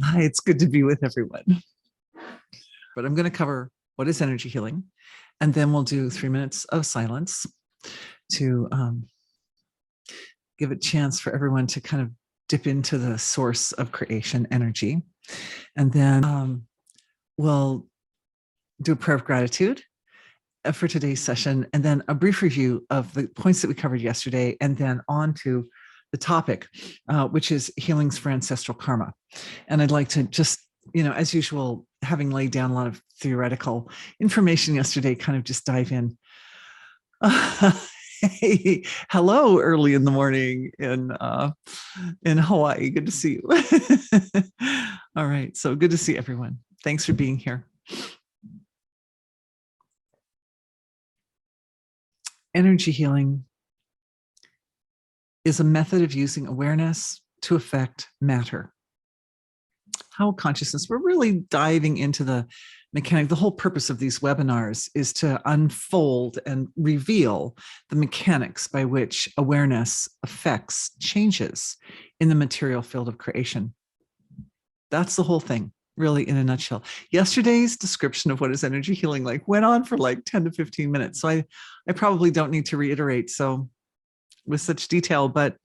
Hi, it's good to be with everyone. But I'm going to cover what is energy healing, and then we'll do 3 minutes of silence to give a chance for everyone to kind of dip into the source of creation energy. And then we'll do a prayer of gratitude for today's session, and then a brief review of the points that we covered yesterday, and then on to the topic, which is healings for ancestral karma. And I'd like to just, as usual, having laid down a lot of theoretical information yesterday, kind of just dive in. Hey, hello, early in the morning in Hawaii. Good to see you. All right, so good to see everyone. Thanks for being here. Energy healing is a method of using awareness to affect matter. How consciousness, we're really diving into the mechanic. The whole purpose of these webinars is to unfold and reveal the mechanics by which awareness affects changes in the material field of creation. That's the whole thing, really, in a nutshell. Yesterday's description of what is energy healing like went on for like 10 to 15 minutes. So I probably don't need to reiterate so with such detail, but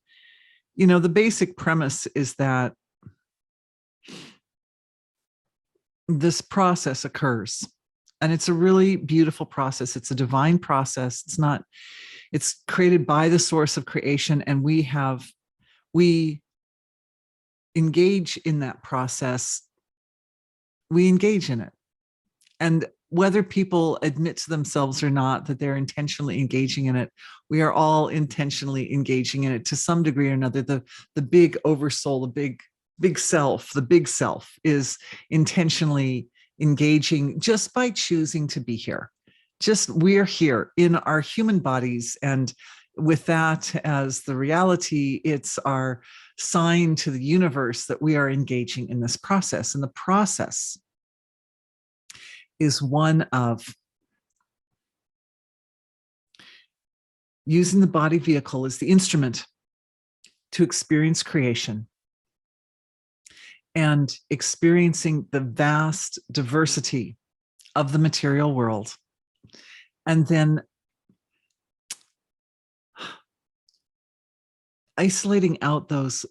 the basic premise is that this process occurs, and it's a really beautiful process. It's a divine process. It's created by the source of creation, and we engage in that process. We engage in it. And whether people admit to themselves or not that they're intentionally engaging in it, we are all intentionally engaging in it to some degree or another. The big oversoul, the big self is intentionally engaging just by choosing to be here. Just we're here in our human bodies, and with that as the reality, it's our sign to the universe that we are engaging in this process. And the process is one of using the body vehicle as the instrument to experience creation and experiencing the vast diversity of the material world. And then isolating out those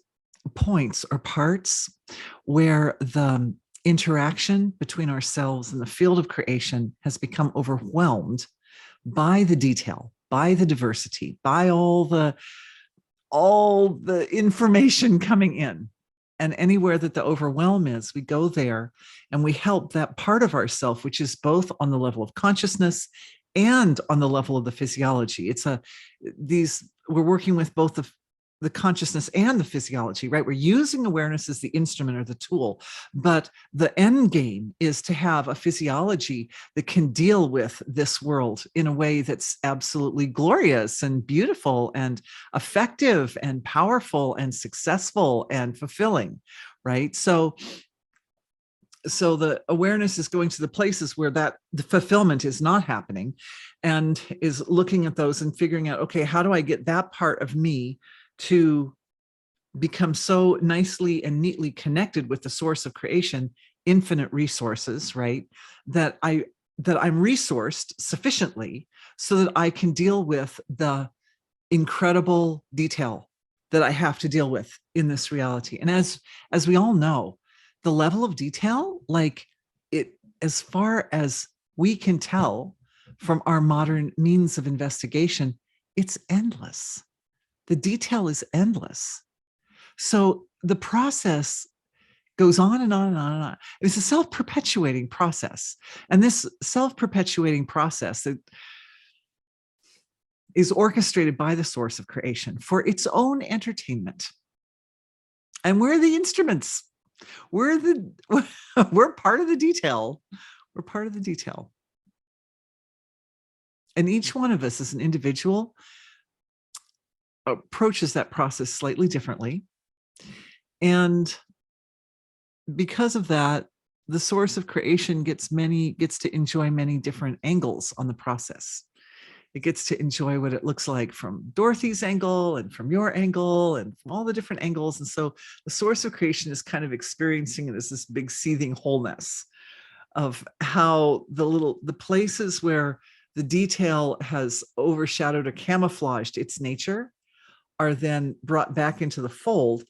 points or parts where the interaction between ourselves and the field of creation has become overwhelmed by the detail, by the diversity, by all the information coming in. And anywhere that the overwhelm is, we go there and we help that part of ourself, which is both on the level of consciousness and on the level of the physiology. We're working with both the consciousness and the physiology, right? We're using awareness as the instrument or the tool, but the end game is to have a physiology that can deal with this world in a way that's absolutely glorious and beautiful and effective and powerful and successful and fulfilling, right? So the awareness is going to the places where the fulfillment is not happening, and is looking at those and figuring out, okay, how do I get that part of me to become so nicely and neatly connected with the source of creation, infinite resources, right? That I'm resourced sufficiently so that I can deal with the incredible detail that I have to deal with in this reality. And as we all know, the level of detail, as far as we can tell from our modern means of investigation, it's endless. The detail is endless. So the process goes on and on and on and on. It's a self-perpetuating process. And this self-perpetuating process that is orchestrated by the source of creation for its own entertainment. And we're the instruments. We're part of the detail. We're part of the detail. And each one of us as an individual approaches that process slightly differently. And because of that, the source of creation gets to enjoy many different angles on the process. It gets to enjoy what it looks like from Dorothy's angle and from your angle and from all the different angles. And so the source of creation is kind of experiencing it as this big seething wholeness of how the places where the detail has overshadowed or camouflaged its nature are then brought back into the fold.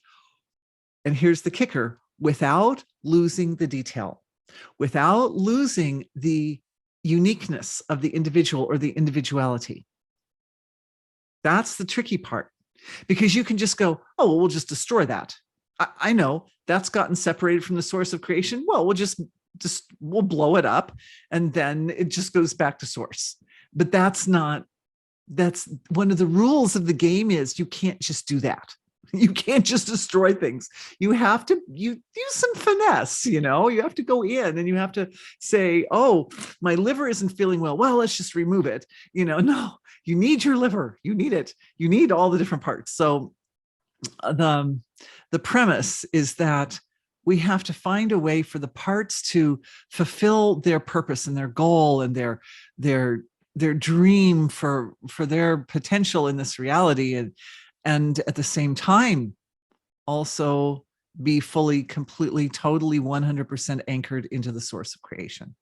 And here's the kicker: without losing the detail, without losing the uniqueness of the individual or the individuality. That's the tricky part, because you can just go, oh, well, we'll just destroy that. I know that's gotten separated from the source of creation. Well, we'll blow it up and then it just goes back to source. But that's one of the rules of the game is you can't just do that. You can't just destroy things. You have to use some finesse, you have to go in and you have to say, oh, my liver isn't feeling well. Well, let's just remove it. No, you need your liver. You need it. You need all the different parts. So the premise is that we have to find a way for the parts to fulfill their purpose and their goal and their dream for their potential in this reality, and at the same time also be fully, completely, totally 100% anchored into the source of creation.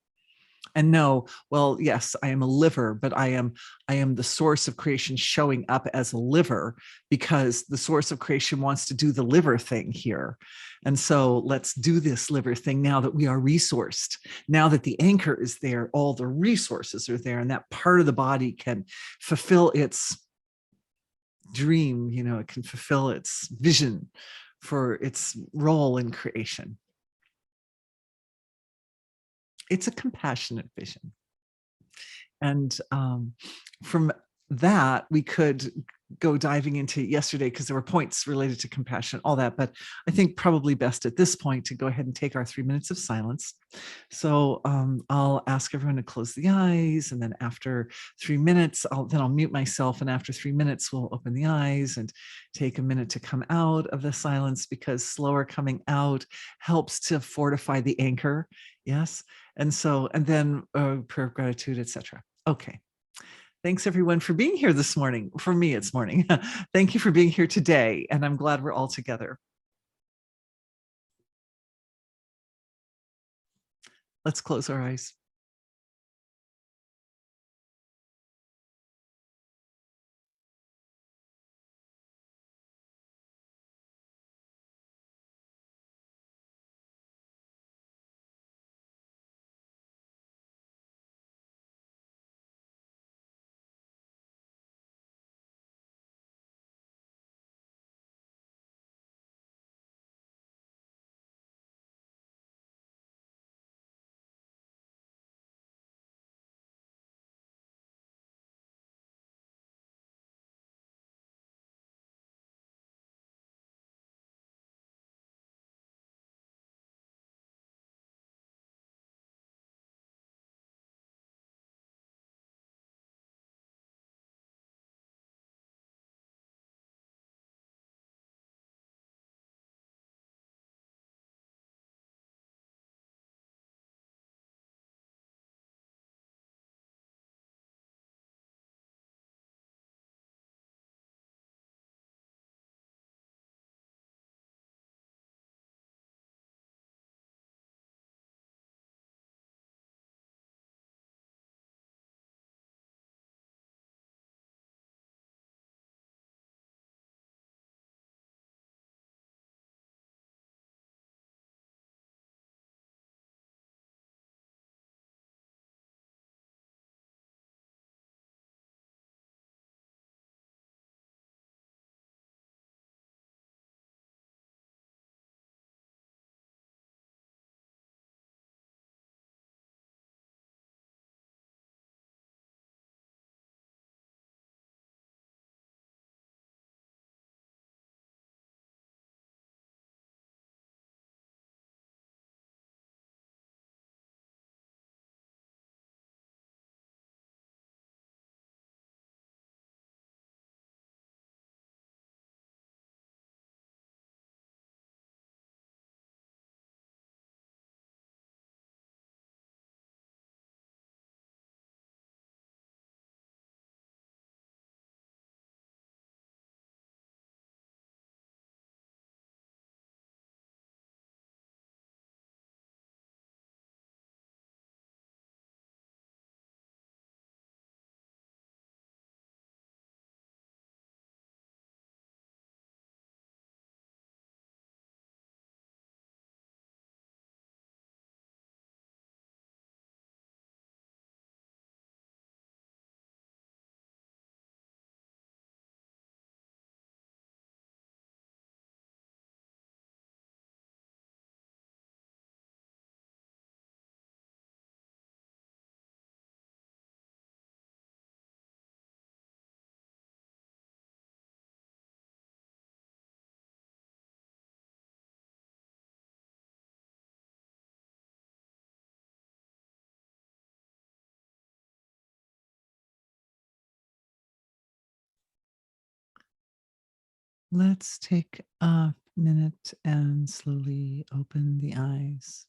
And know, well, yes, I am a liver, but I am the source of creation showing up as a liver because the source of creation wants to do the liver thing here. And so let's do this liver thing now that we are resourced. Now that the anchor is there, all the resources are there, and that part of the body can fulfill its dream, it can fulfill its vision for its role in creation. It's a compassionate vision. And from that, we could go diving into yesterday because there were points related to compassion, all that. But I think probably best at this point to go ahead and take our 3 minutes of silence. So I'll ask everyone to close the eyes. And then after 3 minutes, I'll mute myself. And after 3 minutes, we'll open the eyes and take a minute to come out of the silence, because slower coming out helps to fortify the anchor. Yes. And then prayer of gratitude, etc. Okay. Thanks everyone for being here this morning. For me, it's morning. Thank you for being here today. And I'm glad we're all together. Let's close our eyes. Let's take a minute and slowly open the eyes.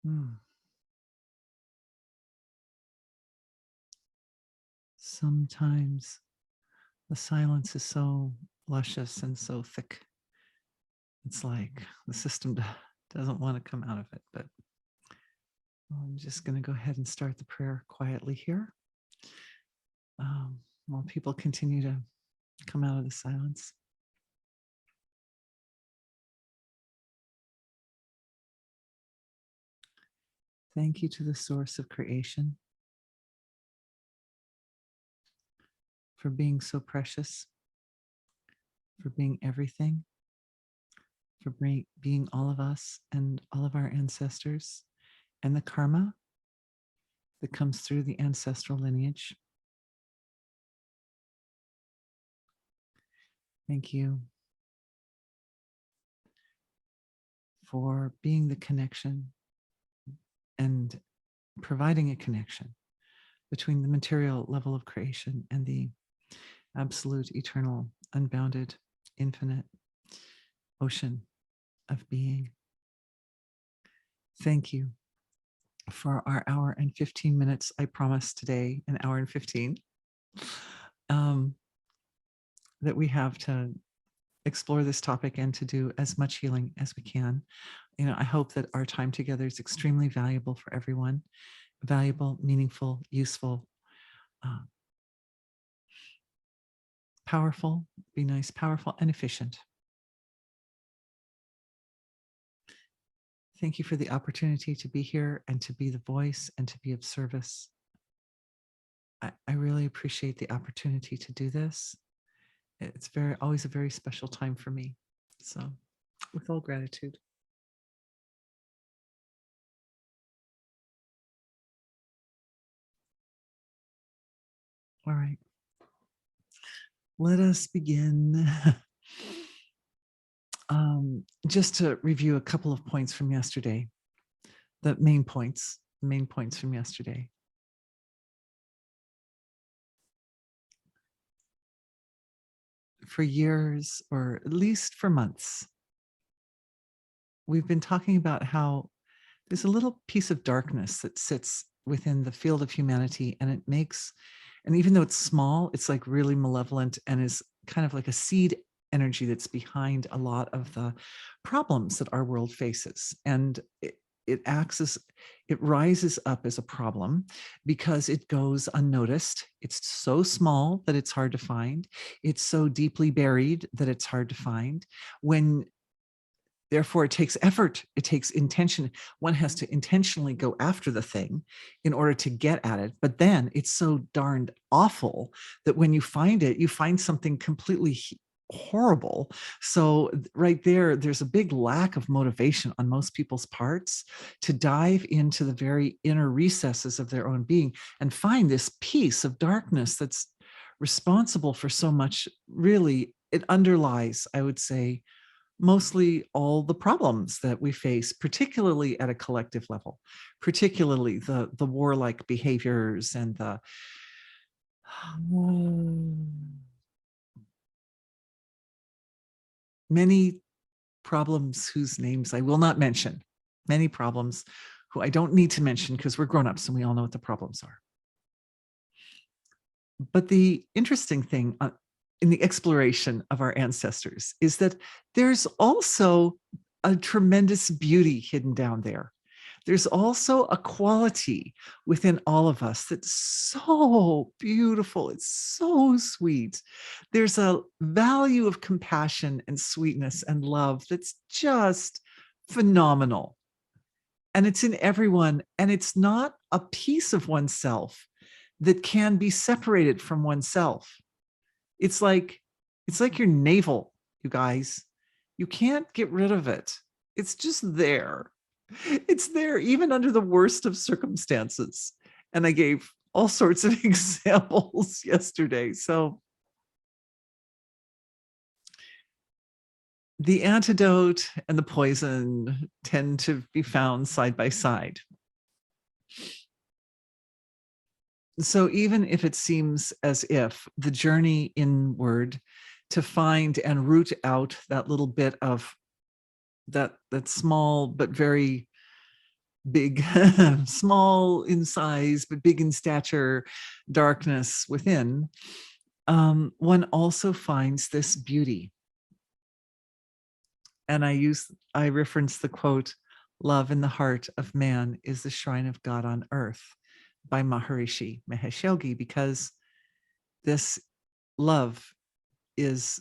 Hmm. Sometimes the silence is so luscious and so thick. It's like the system doesn't want to come out of it, but I'm just going to go ahead and start the prayer quietly here, while people continue to come out of the silence. Thank you to the source of creation for being so precious, for being everything, for being all of us and all of our ancestors, and the karma that comes through the ancestral lineage. Thank you for being the connection and providing a connection between the material level of creation and the absolute, eternal, unbounded, infinite ocean of being. Thank you for our hour and 15 minutes. I promise today, an hour and 15, that we have to explore this topic and to do as much healing as we can. I hope that our time together is extremely valuable for everyone, valuable, meaningful, useful, powerful, be nice, powerful, and efficient. Thank you for the opportunity to be here and to be the voice and to be of service. I really appreciate the opportunity to do this. It's always a very special time for me. So with all gratitude. All right. Let us begin. Just to review a couple of points from yesterday, the main points from yesterday. For years, or at least for months, we've been talking about how there's a little piece of darkness that sits within the field of humanity, and and even though it's small, it's like really malevolent and is kind of like a seed energy that's behind a lot of the problems that our world faces. And it rises up as a problem because it goes unnoticed. It's so small that it's hard to find. It's so deeply buried that it's hard to find. Therefore, it takes effort. It takes intention. One has to intentionally go after the thing in order to get at it. But then it's so darned awful that when you find it, you find something completely horrible. So right there's a big lack of motivation on most people's parts to dive into the very inner recesses of their own being and find this piece of darkness that's responsible for so much. Really, it underlies, I would say, mostly all the problems that we face, particularly at a collective level, particularly the warlike behaviors and the many problems whose names I will not mention, many problems who I don't need to mention because we're grown-ups and we all know what the problems are. But the interesting thing in the exploration of our ancestors is that there's also a tremendous beauty hidden down there. There's also a quality within all of us that's so beautiful. It's so sweet. There's a value of compassion and sweetness and love that's just phenomenal. And it's in everyone. And it's not a piece of oneself that can be separated from oneself. It's like your navel, you guys. You can't get rid of it. It's just there. It's there even under the worst of circumstances. And I gave all sorts of examples yesterday. So the antidote and the poison tend to be found side by side. So even if it seems as if the journey inward to find and root out that little bit of that small but very big, small in size but big in stature, darkness within, one also finds this beauty. And I reference the quote, "Love in the heart of man is the shrine of God on earth," by Maharishi Mahesh Yogi, because this love is,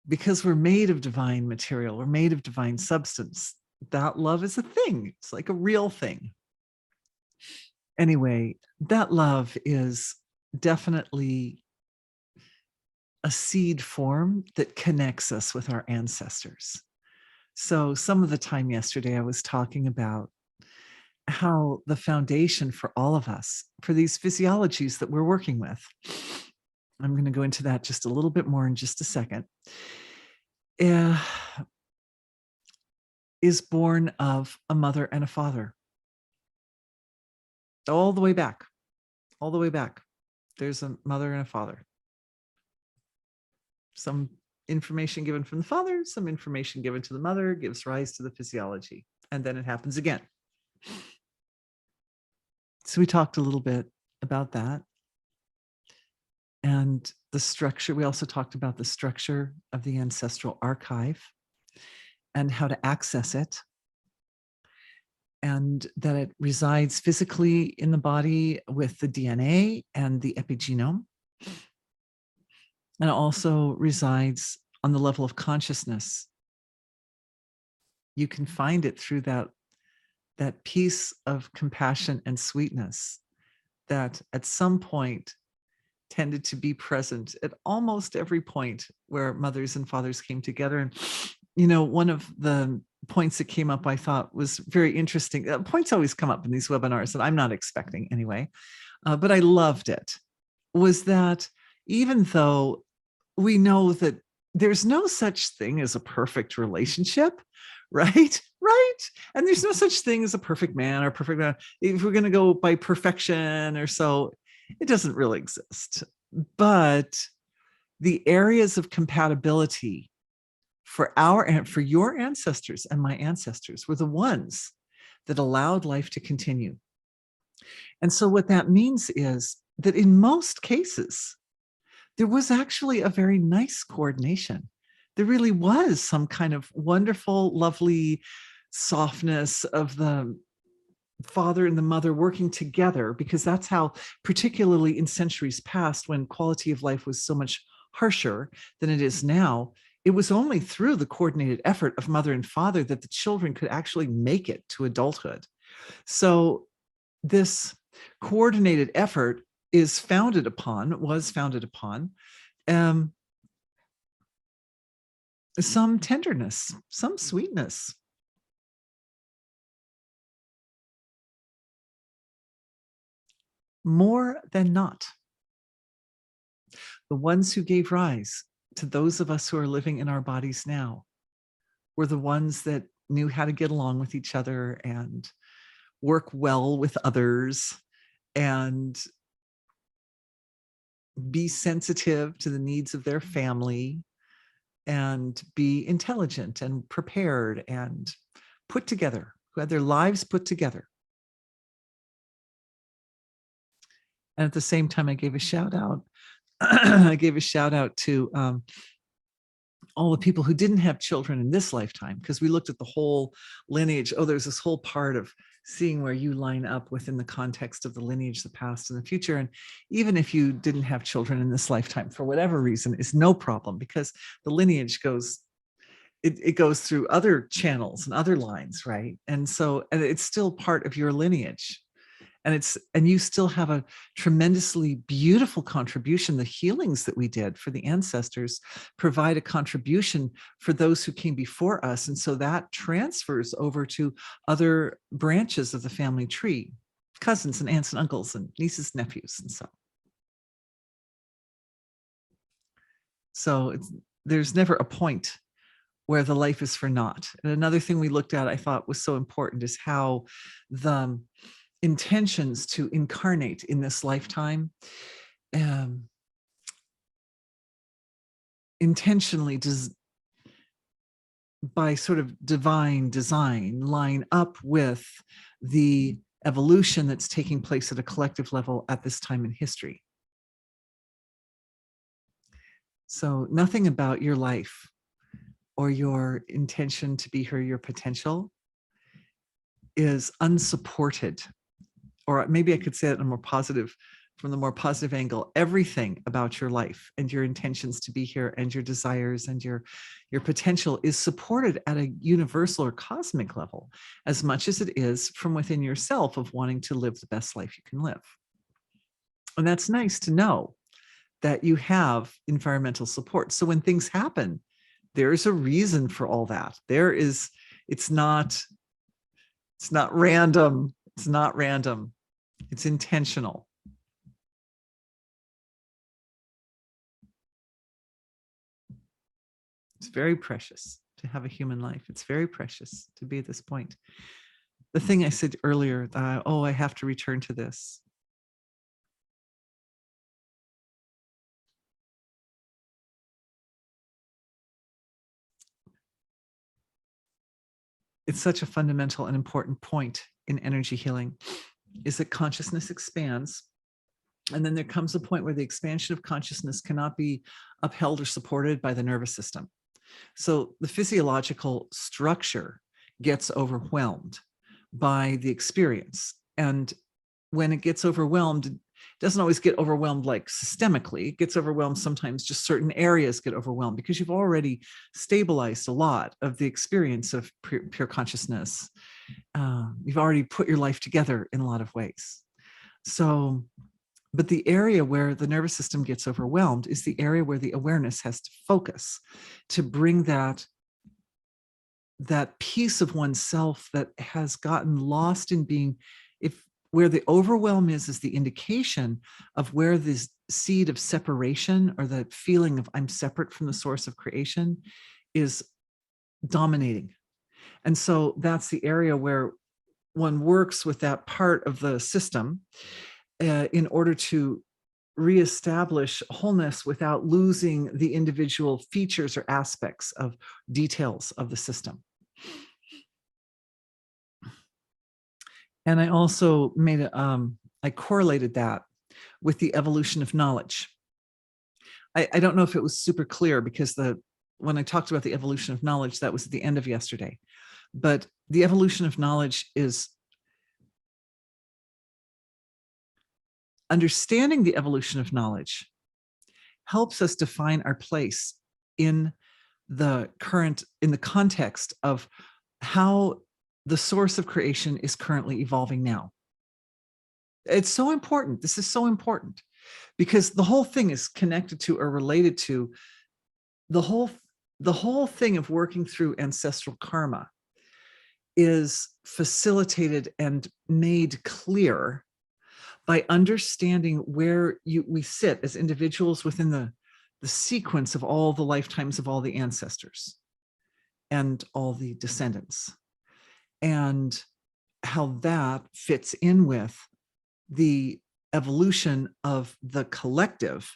because we're made of divine material, we're made of divine substance. That love is a thing. It's like a real thing. Anyway, that love is definitely a seed form that connects us with our ancestors. So some of the time yesterday, I was talking about how the foundation for all of us, for these physiologies that we're working with, I'm going to go into that just a little bit more in just a second, is born of a mother and a father. All the way back, all the way back. There's a mother and a father. Some information given from the father, some information given to the mother gives rise to the physiology. And then it happens again. So we talked a little bit about that. And the structure, we also talked about the structure of the ancestral archive and how to access it. And that it resides physically in the body with the DNA and the epigenome. And it also resides on the level of consciousness. You can find it through that piece of compassion and sweetness that at some point tended to be present at almost every point where mothers and fathers came together. And, you know, one of the points that came up, I thought was very interesting. Points always come up in these webinars that I'm not expecting anyway, but I loved it, was that even though we know that there's no such thing as a perfect relationship, right? Right. And there's no such thing as a perfect man or perfect man. If we're going to go by perfection or so, it doesn't really exist. But the areas of compatibility for your ancestors and my ancestors were the ones that allowed life to continue. And so what that means is that in most cases, there was actually a very nice coordination. There really was some kind of wonderful, lovely softness of the father and the mother working together, because that's how, particularly in centuries past, when quality of life was so much harsher than it is now, it was only through the coordinated effort of mother and father that the children could actually make it to adulthood. So this coordinated effort was founded upon some tenderness, some sweetness. More than not, the ones who gave rise to those of us who are living in our bodies now were the ones that knew how to get along with each other and work well with others and be sensitive to the needs of their family and be intelligent and prepared and put together, who had their lives put together. And at the same time, I gave a shout out. I gave a shout out to all the people who didn't have children in this lifetime, because we looked at the whole lineage. Oh, there's this whole part of seeing where you line up within the context of the lineage, the past and the future. And even if you didn't have children in this lifetime, for whatever reason, is no problem, because the lineage goes, it goes through other channels and other lines, right? And so, and it's still part of your lineage. And you still have a tremendously beautiful contribution. The healings that we did for the ancestors provide a contribution for those who came before us. And so that transfers over to other branches of the family tree, cousins and aunts and uncles and nieces, nephews, and so. So there's never a point where the life is for naught. And another thing we looked at, I thought was so important, is how the intentions to incarnate in this lifetime intentionally by sort of divine design line up with the evolution that's taking place at a collective level at this time in history. So nothing about your life or your intention to be here, your potential, is unsupported. Or maybe I could say it in a more positive, from the more positive angle. Everything about your life and your intentions to be here and your desires and your potential is supported at a universal or cosmic level, as much as it is from within yourself of wanting to live the best life you can live. And that's nice to know that you have environmental support. So when things happen, there's a reason for all that. It's not random. It's not random. It's intentional. It's very precious to have a human life. It's very precious to be at this point. The thing I said earlier, I have to return to this. It's such a fundamental and important point in energy healing, is that consciousness expands. And then there comes a point where the expansion of consciousness cannot be upheld or supported by the nervous system. So the physiological structure gets overwhelmed by the experience. And when it gets overwhelmed, it doesn't always get overwhelmed like systemically. It gets overwhelmed sometimes, just certain areas get overwhelmed because you've already stabilized a lot of the experience of pure consciousness. You've already put your life together in a lot of ways. So, but the area where the nervous system gets overwhelmed is the area where the awareness has to focus to bring that piece of oneself that has gotten lost in being, where the overwhelm is the indication of where this seed of separation or the feeling of I'm separate from the source of creation is dominating. And so that's the area where one works with that part of the system in order to reestablish wholeness without losing the individual features or aspects of details of the system. And I also made I correlated that with the evolution of knowledge. I don't know if it was super clear because when I talked about the evolution of knowledge, that was at the end of yesterday. But the evolution of knowledge is understanding the evolution of knowledge helps us define our place in the context of how the source of creation is currently evolving now. It's so important. This is so important because the whole thing is connected to or related to the whole thing of working through ancestral karma is facilitated and made clear by understanding where we sit as individuals within the sequence of all the lifetimes of all the ancestors and all the descendants, and how that fits in with the evolution of the collective,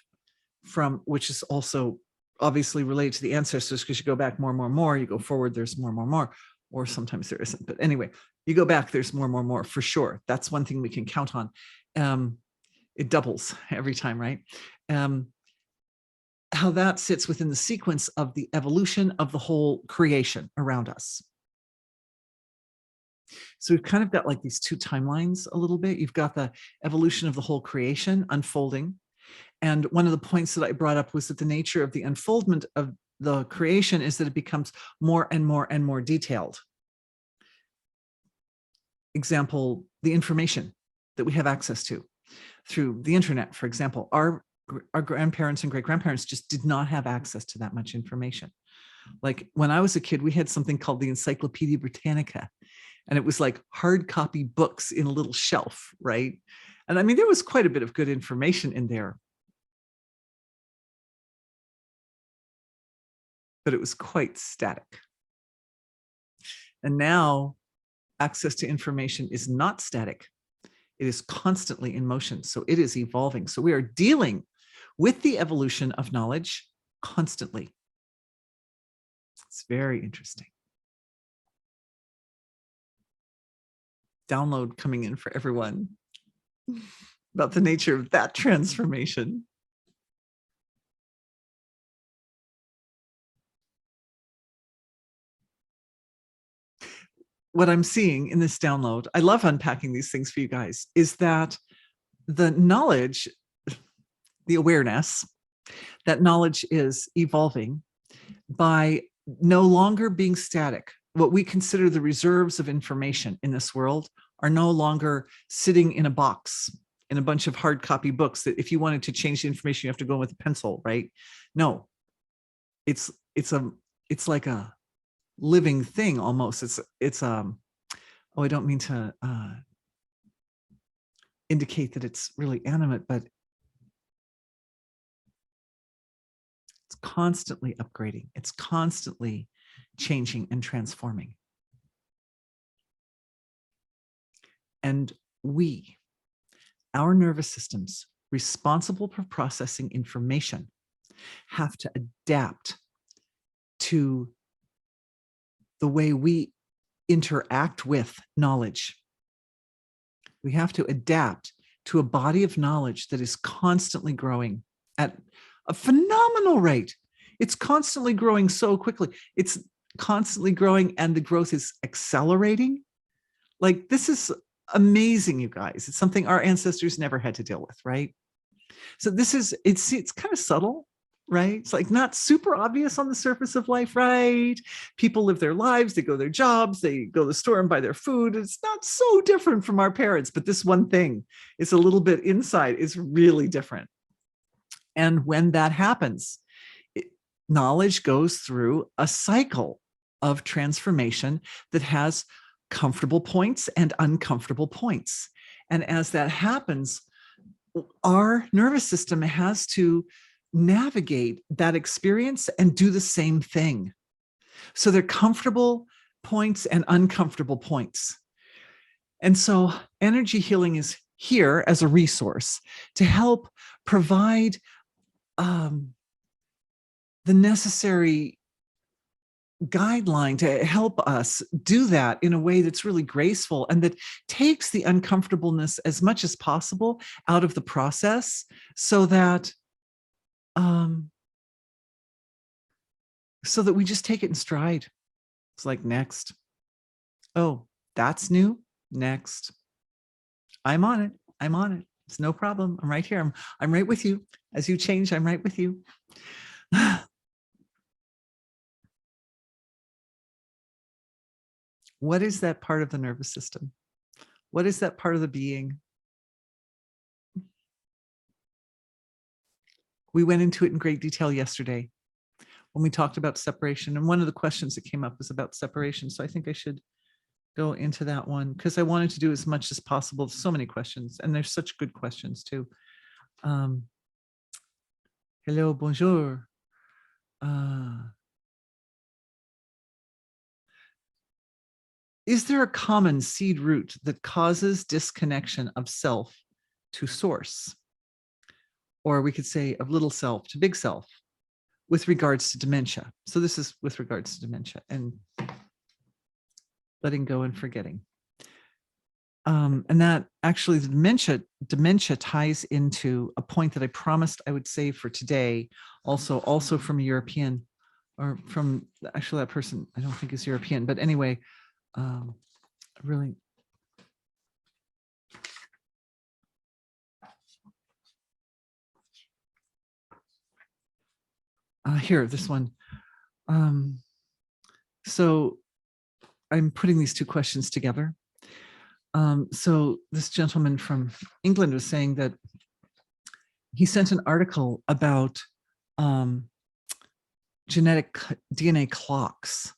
from which is also obviously related to the ancestors, because you go back more and more and more, you go forward, there's more and more and more, or sometimes there isn't. But anyway, you go back, there's more and more and more for sure. That's one thing we can count on. It doubles every time, right? How that sits within the sequence of the evolution of the whole creation around us. So we've kind of got like these two timelines a little bit. You've got the evolution of the whole creation unfolding. And one of the points that I brought up was that the nature of the unfoldment of the creation is that it becomes more and more and more detailed. Example, the information that we have access to through the internet, for example. Our grandparents and great-grandparents just did not have access to that much information. Like when I was a kid, we had something called the Encyclopedia Britannica, and it was like hard copy books in a little shelf, right? And I mean, there was quite a bit of good information in there, but it was quite static. And now access to information is not static. It is constantly in motion. So it is evolving. So we are dealing with the evolution of knowledge constantly. It's very interesting. Download coming in for everyone about the nature of that transformation. What I'm seeing in this download, I love unpacking these things for you guys, is that the knowledge, the awareness, that knowledge is evolving by no longer being static. What we consider the reserves of information in this world are no longer sitting in a box, in a bunch of hard copy books that if you wanted to change the information, you have to go with a pencil, right? No, it's like a living thing almost. Oh, I don't mean to indicate that it's really animate, but it's constantly upgrading. It's constantly changing and transforming. And our nervous systems responsible for processing information have to adapt to the way we interact with knowledge. We have to adapt to a body of knowledge that is constantly growing at a phenomenal rate. It's constantly growing so quickly. It's constantly growing and the growth is accelerating. Like, this is amazing, you guys. It's something our ancestors never had to deal with, right? So it's kind of subtle, right? It's like not super obvious on the surface of life, right? People live their lives, they go to their jobs, they go to the store and buy their food. It's not so different from our parents, but this one thing is a little bit inside, is really different. And when that happens, knowledge goes through a cycle of transformation that has comfortable points and uncomfortable points. And as that happens, our nervous system has to navigate that experience and do the same thing. So they're comfortable points and uncomfortable points. And so energy healing is here as a resource to help provide the necessary guideline to help us do that in a way that's really graceful and that takes the uncomfortableness as much as possible out of the process, so that we just take it in stride. It's like, next. Oh, that's new. Next. I'm on it. I'm on it. It's no problem. I'm right here. I'm right with you. As you change, I'm right with you. What is that part of the nervous system? What is that part of the being? We went into it in great detail yesterday when we talked about separation. And one of the questions that came up was about separation. So I think I should go into that one because I wanted to do as much as possible. So many questions, and there's such good questions too. Hello, bonjour. Is there a common seed root that causes disconnection of self to source? Or we could say of little self to big self with regards to dementia. So this is with regards to dementia and letting go and forgetting. And that actually the dementia ties into a point that I promised I would say for today, also from a European, or from actually that person I don't think is European, but anyway, really. Here, this one. So I'm putting these two questions together. So this gentleman from England was saying that he sent an article about genetic DNA clocks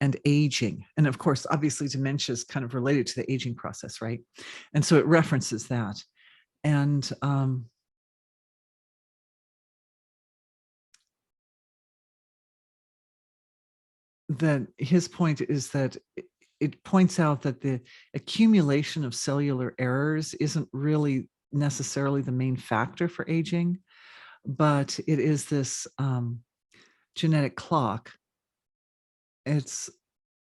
and aging. And of course, obviously dementia is kind of related to the aging process, right? And so it references that. And that his point is that it points out that the accumulation of cellular errors isn't really necessarily the main factor for aging, but it is this genetic clock. It's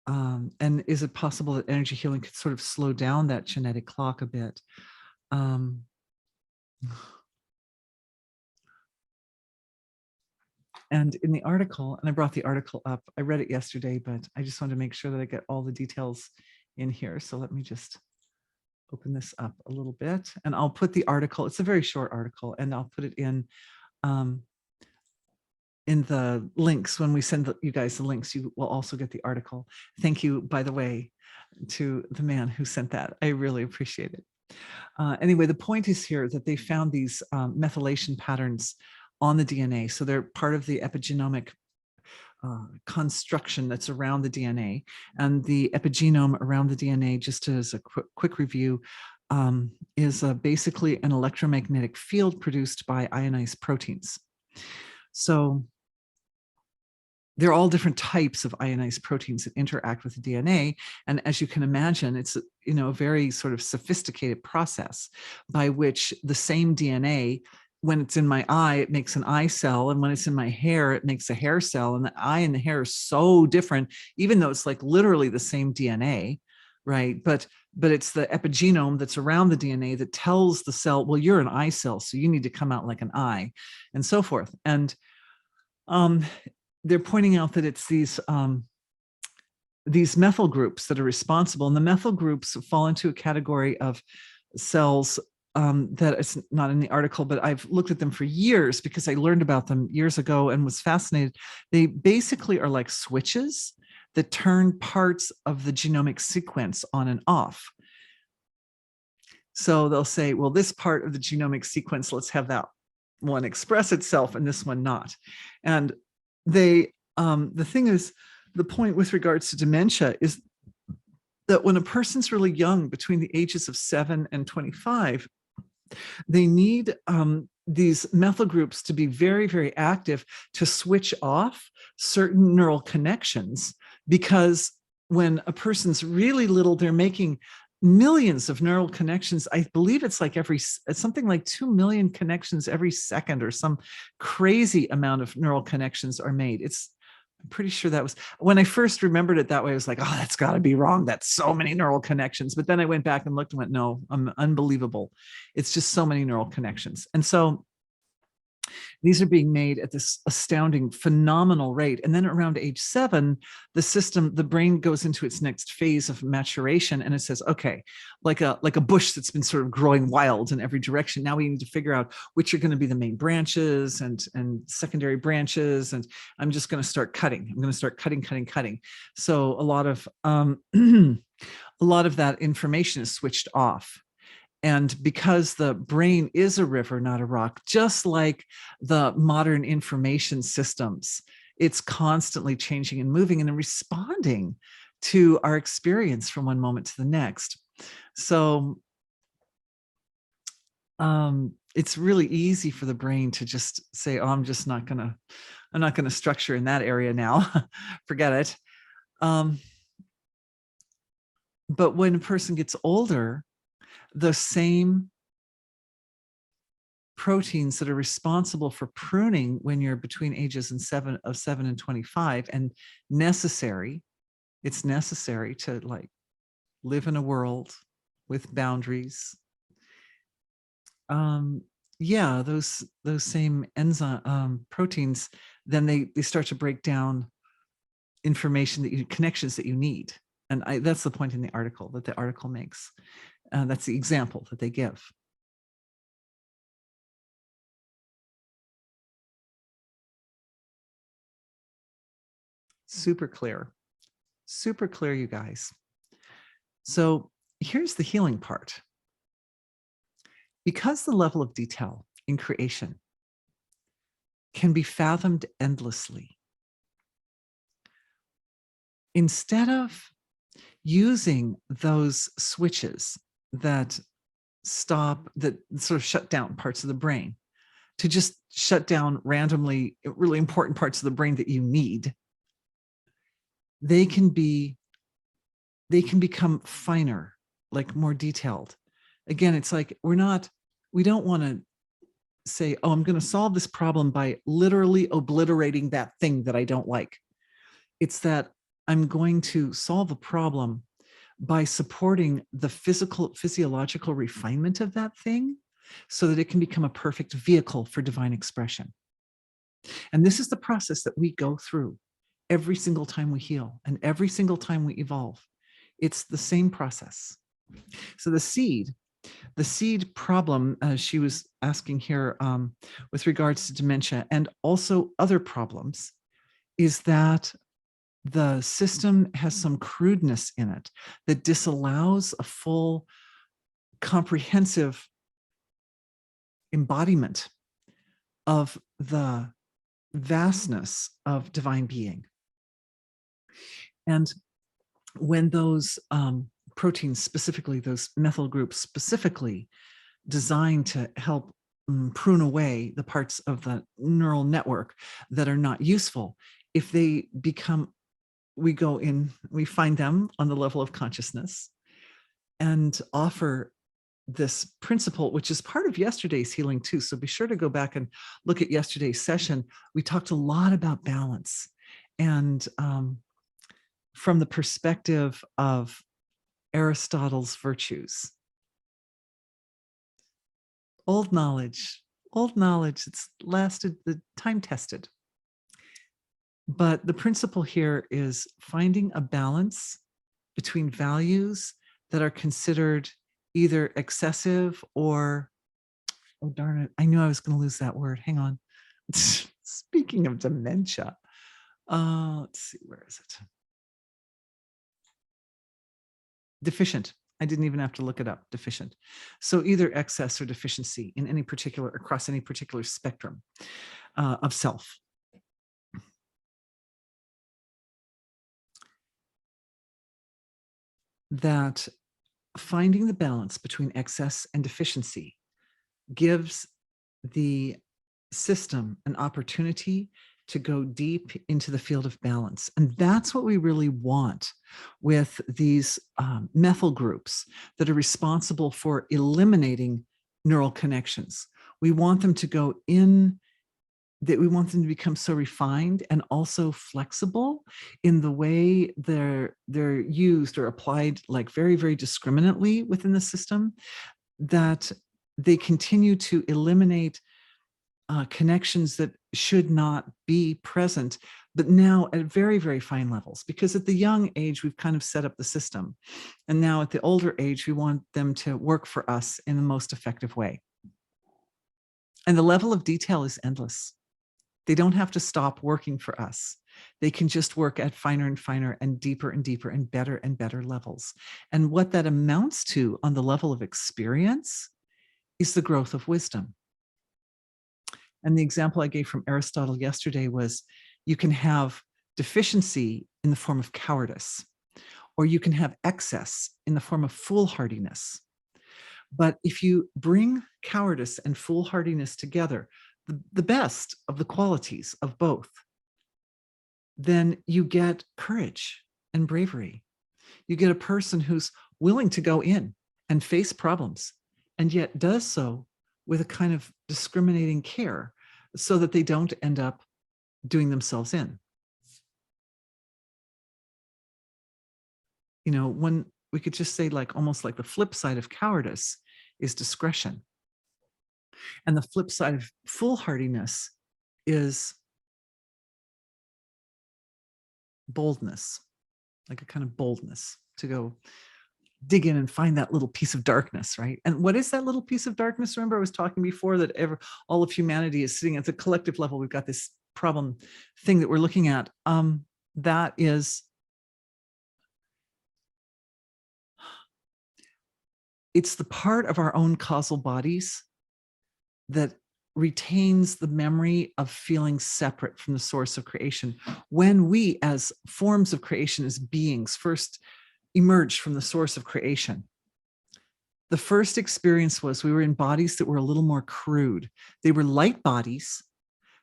and is it possible that energy healing could sort of slow down that genetic clock a bit? Um, and in the article, and I brought the article up, I read it yesterday, but I just wanted to make sure that I get all the details in here. So let me just open this up a little bit, and I'll put the article, it's a very short article, and I'll put it in the links. When we send you guys the links, you will also get the article. Thank you, by the way, to the man who sent that. I really appreciate it. Anyway, the point is here that they found these methylation patterns on the DNA. So they're part of the epigenomic construction that's around the DNA. And the epigenome around the DNA, just as a quick review, is basically an electromagnetic field produced by ionized proteins. So they're all different types of ionized proteins that interact with the DNA. And as you can imagine, it's a very sort of sophisticated process by which the same DNA, when it's in my eye, it makes an eye cell. And when it's in my hair, it makes a hair cell. And the eye and the hair are so different, even though it's like literally the same DNA, right? But it's the epigenome that's around the DNA that tells the cell, well, you're an eye cell, so you need to come out like an eye, and so forth. And they're pointing out that it's these methyl groups that are responsible, and the methyl groups fall into a category of cells that it's not in the article, but I've looked at them for years because I learned about them years ago and was fascinated. They basically are like switches that turn parts of the genomic sequence on and off. So they'll say, well, this part of the genomic sequence, let's have that one express itself and this one not. And the thing is, the point with regards to dementia is that when a person's really young, between the ages of 7 and 25, they need these methyl groups to be very, very active to switch off certain neural connections, because when a person's really little, they're making millions of neural connections. I believe it's like something like 2 million connections every second, or some crazy amount of neural connections are made. I'm pretty sure that was, when I first remembered it that way, I was like, oh, that's got to be wrong. That's so many neural connections. But then I went back and looked and went, no, unbelievable. It's just so many neural connections. And so these are being made at this astounding, phenomenal rate. And then around age 7, the brain goes into its next phase of maturation, and it says, okay, like a bush that's been sort of growing wild in every direction. Now we need to figure out which are going to be the main branches and secondary branches. And I'm just going to start cutting. I'm going to start cutting. So a lot of a lot of that information is switched off. And because the brain is a river, not a rock, just like the modern information systems, it's constantly changing and moving and responding to our experience from one moment to the next. So it's really easy for the brain to just say, oh, I'm not gonna structure in that area now. Forget it. But when a person gets older, the same proteins that are responsible for pruning when you're between ages of 7 and 25, and it's necessary to like live in a world with boundaries. Yeah, those same enzyme proteins, then they start to break down information connections that you need. And that's the point in the article that the article makes. That's the example that they give. Super clear, you guys. So here's the healing part. Because the level of detail in creation can be fathomed endlessly, instead of using those switches that that sort of shut down parts of the brain, to just shut down randomly really important parts of the brain that you need, they can become finer, like more detailed. Again, it's like we don't want to say, oh, I'm going to solve this problem by literally obliterating that thing that I don't like. It's that I'm going to solve a problem by supporting the physiological refinement of that thing so that it can become a perfect vehicle for divine expression. And this is the process that we go through every single time we heal and every single time we evolve. It's the same process. So the seed problem, she was asking here with regards to dementia and also other problems, is that the system has some crudeness in it that disallows a full, comprehensive embodiment of the vastness of divine being. And when those proteins specifically, those methyl groups specifically designed to help prune away the parts of the neural network that are not useful, if they become, we find them on the level of consciousness and offer this principle, which is part of yesterday's healing too. So be sure to go back and look at yesterday's session. We talked a lot about balance, and from the perspective of Aristotle's virtues. Old knowledge, it's lasted, the time tested. But the principle here is finding a balance between values that are considered either excessive or, oh darn it, I knew I was going to lose that word. Hang on. Speaking of dementia, let's see, where is it? Deficient. I didn't even have to look it up. Deficient. So either excess or deficiency in any particular, across any particular spectrum of self. That finding the balance between excess and deficiency gives the system an opportunity to go deep into the field of balance. And that's what we really want with these methyl groups that are responsible for eliminating neural connections. We want them to go in, that we want them to become so refined and also flexible in the way they're used or applied, like very, very discriminately within the system, that they continue to eliminate connections that should not be present, but now at very, very fine levels. Because at the young age, we've kind of set up the system. And now at the older age, we want them to work for us in the most effective way. And the level of detail is endless. They don't have to stop working for us. They can just work at finer and finer and deeper and better levels. And what that amounts to on the level of experience is the growth of wisdom. And the example I gave from Aristotle yesterday was, you can have deficiency in the form of cowardice, or you can have excess in the form of foolhardiness. But if you bring cowardice and foolhardiness together, the best of the qualities of both, then you get courage and bravery. You get a person who's willing to go in and face problems, and yet does so with a kind of discriminating care so that they don't end up doing themselves in. You know, when we could just say, like, almost like the flip side of cowardice is discretion. And the flip side of foolhardiness is boldness, like a kind of boldness to go dig in and find that little piece of darkness, right? And what is that little piece of darkness? Remember, I was talking before that all of humanity is sitting at the collective level. We've got this problem thing that we're looking at. That is it's the part of our own causal bodies that retains the memory of feeling separate from the source of creation. When we, as forms of creation, as beings, first emerged from the source of creation, the first experience was we were in bodies that were a little more crude. They were light bodies,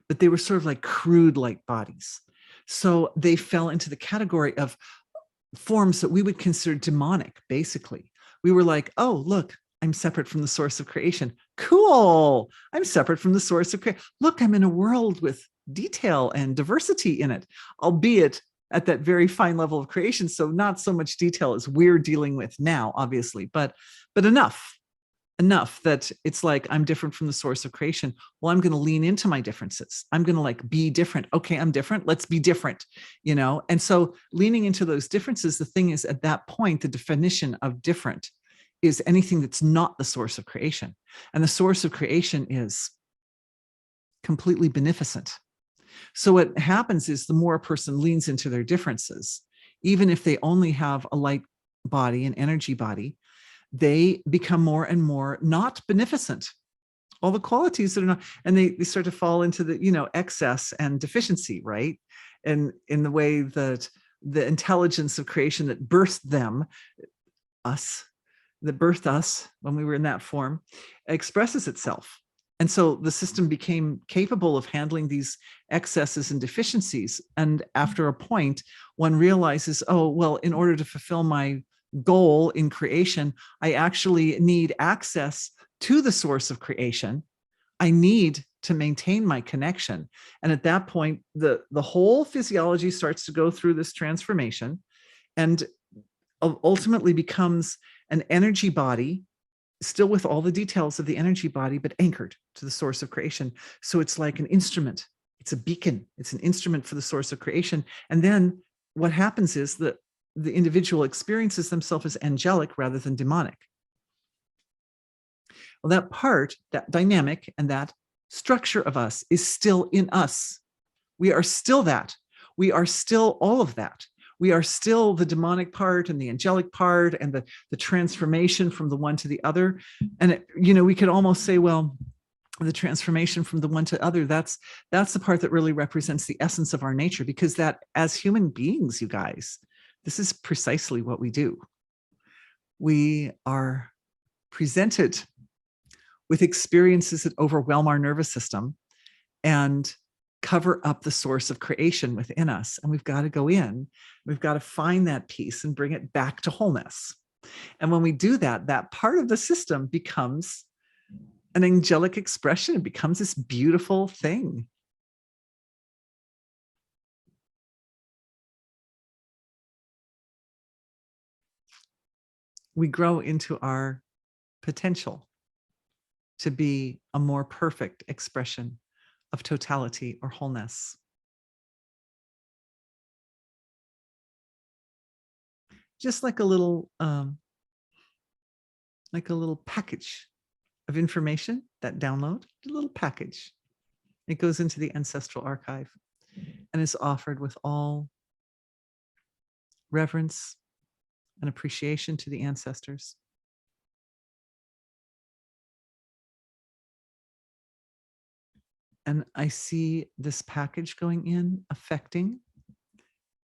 but they were sort of like crude light bodies. So they fell into the category of forms that we would consider demonic, basically. We were like, oh, look, I'm separate from the source of creation. Cool. I'm separate from the source of creation. Look, I'm in a world with detail and diversity in it, albeit at that very fine level of creation. So not so much detail as we're dealing with now, obviously, but enough that it's like, I'm different from the source of creation. Well, I'm going to lean into my differences. I'm going to like be different. Okay, I'm different. Let's be different, you know? And so leaning into those differences, the thing is, at that point, the definition of different is anything that's not the source of creation. And the source of creation is completely beneficent. So what happens is the more a person leans into their differences, even if they only have a light body, an energy body, they become more and more not beneficent. All the qualities that are not, and they start to fall into the, you know, excess and deficiency, right? And in the way that the intelligence of creation that birthed them, us, that birthed us when we were in that form, expresses itself. And so the system became capable of handling these excesses and deficiencies. And after a point, one realizes, oh, well, in order to fulfill my goal in creation, I actually need access to the source of creation. I need to maintain my connection. And at that point, the whole physiology starts to go through this transformation and ultimately becomes an energy body, still with all the details of the energy body, but anchored to the source of creation. So it's like an instrument. It's a beacon. It's an instrument for the source of creation. And then what happens is that the individual experiences themselves as angelic rather than demonic. Well, that part, that dynamic and that structure of us is still in us. We are still that. We are still all of that. We are still the demonic part and the angelic part and the transformation from the one to the other. And, it, you know, we could almost say, well, the transformation from the one to other, that's the part that really represents the essence of our nature, because that as human beings, you guys, this is precisely what we do. We are presented with experiences that overwhelm our nervous system and cover up the source of creation within us. And we've got to go in, we've got to find that peace and bring it back to wholeness. And when we do that, that part of the system becomes an angelic expression. It becomes this beautiful thing. We grow into our potential to be a more perfect expression of totality or wholeness. Just like a little package of information, that download, a little package. It goes into the Ancestral archive and is offered with all reverence and appreciation to the ancestors. And I see this package going in affecting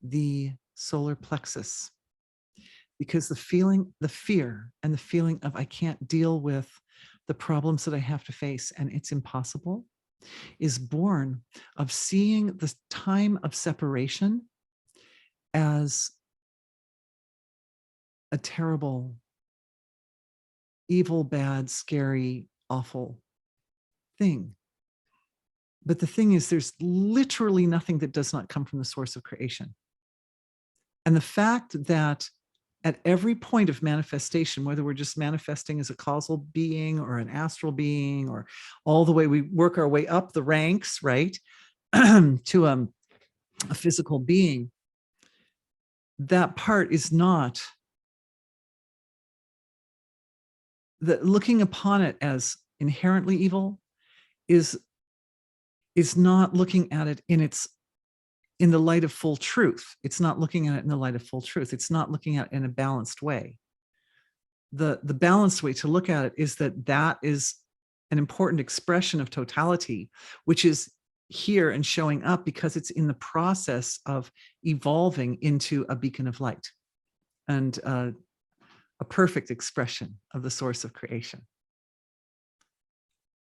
the solar plexus, because the fear and the feeling of I can't deal with the problems that I have to face and it's impossible is born of seeing the time of separation as a terrible, evil, bad, scary, awful thing. But the thing is, there's literally nothing that does not come from the source of creation. And the fact that at every point of manifestation, whether we're just manifesting as a causal being or an astral being, or all the way we work our way up the ranks, right, to a physical being, that part is not, that looking upon it as inherently evil is not looking at it in the light of full truth. It's not looking at it in the light of full truth. It's not looking at it in a balanced way. the balanced way to look at it is that that is an important expression of totality, which is here and showing up because it's in the process of evolving into a beacon of light and a perfect expression of the source of creation.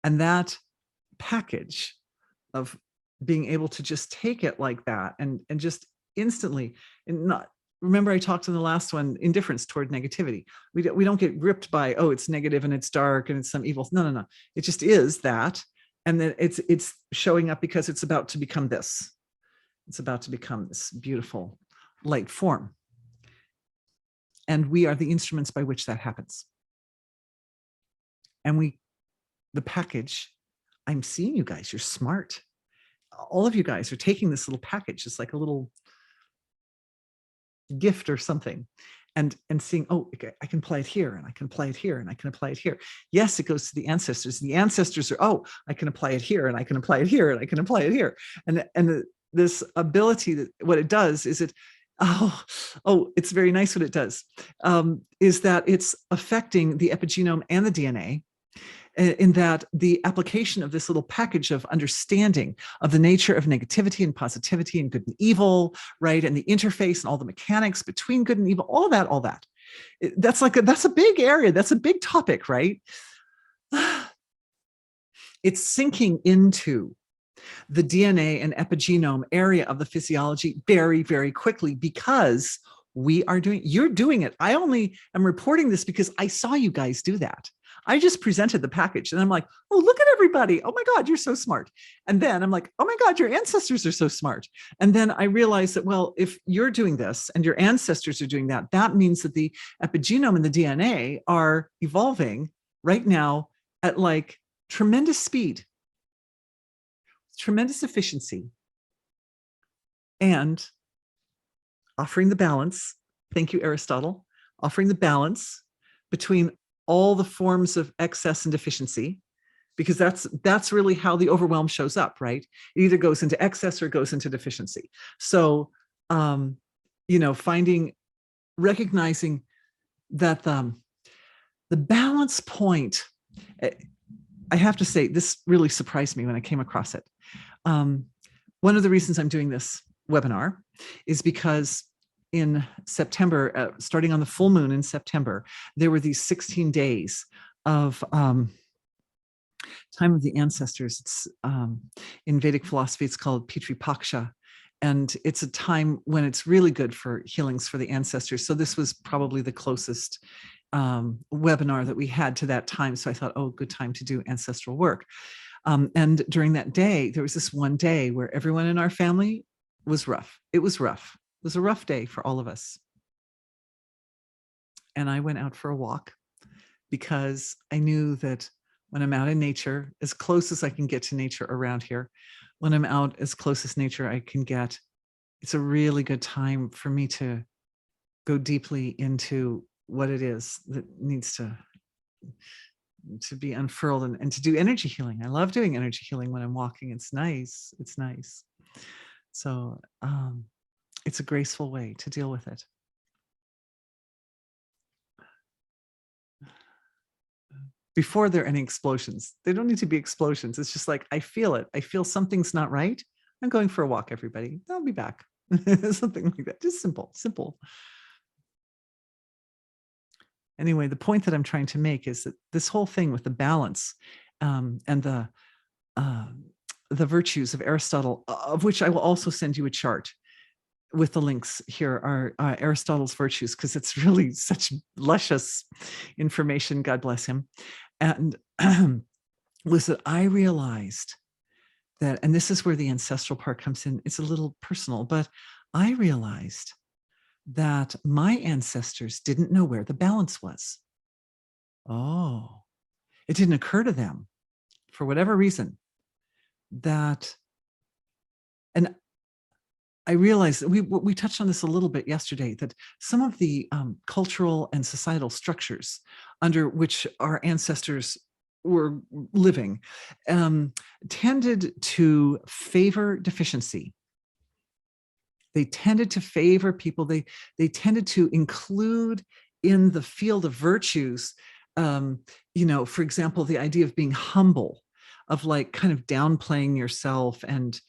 And that package of being able to just take it like that and just instantly, and not, remember I talked in the last one, indifference toward negativity. We don't get gripped by, oh, it's negative and it's dark and it's some evil. No. It just is that. And then it's showing up because it's about to become this. It's about to become this beautiful light form. And we are the instruments by which that happens. And the package, I'm seeing you guys, you're smart. All of you guys are taking this little package. It's like a little gift or something, and seeing, oh, okay, I can apply it here, and I can apply it here, and I can apply it here. Yes, it goes to the ancestors. The ancestors are, oh, I can apply it here, and I can apply it here, and I can apply it here. And this ability, that what it does is it, it's very nice what it does, is that it's affecting the epigenome and the DNA, in that the application of this little package of understanding of the nature of negativity and positivity and good and evil, right? And the interface and all the mechanics between good and evil, all that. That's a big area. That's a big topic, right? It's sinking into the DNA and epigenome area of the physiology very, very quickly because you're doing it. I only am reporting this because I saw you guys do that. I just presented the package and I'm like, oh, look at everybody. Oh my God, you're so smart. And then I'm like, oh my God, your ancestors are so smart. And then I realized that, well, if you're doing this and your ancestors are doing that, that means that the epigenome and the DNA are evolving right now at like tremendous speed, tremendous efficiency, and offering the balance. Thank you, Aristotle. Offering the balance between all the forms of excess and deficiency, because that's really how the overwhelm shows up, right? It either goes into excess or goes into deficiency. So, recognizing that the balance point, I have to say, this really surprised me when I came across it. One of the reasons I'm doing this webinar is because in September, starting on the full moon in September, there were these 16 days of time of the ancestors. It's in Vedic philosophy, it's called Pitri Paksha. And it's a time when it's really good for healings for the ancestors. So this was probably the closest webinar that we had to that time. So I thought, oh, good time to do ancestral work. And during that day, there was this one day where everyone in our family was rough. It was rough. It was a rough day for all of us. And I went out for a walk because I knew that when I'm out in nature, as close as I can get to nature around here, when I'm out as close as nature I can get, it's a really good time for me to go deeply into what it is that needs to be unfurled and to do energy healing. I love doing energy healing when I'm walking. It's nice. It's nice. So, it's a graceful way to deal with it. Before there are any explosions, they don't need to be explosions. It's just like, I feel it. I feel something's not right. I'm going for a walk, everybody. I'll be back. Something like that. Just simple. Anyway, the point that I'm trying to make is that this whole thing with the balance and the virtues of Aristotle, of which I will also send you a chart with the links here, are Aristotle's virtues, because it's really such luscious information, God bless him. And was that I realized that, and this is where the ancestral part comes in, it's a little personal, but I realized that my ancestors didn't know where the balance was. Oh, it didn't occur to them for whatever reason that, and I realized that we touched on this a little bit yesterday, that some of the cultural and societal structures under which our ancestors were living tended to favor deficiency. They tended to favor people. They tended to include in the field of virtues, for example, the idea of being humble, of like kind of downplaying yourself, and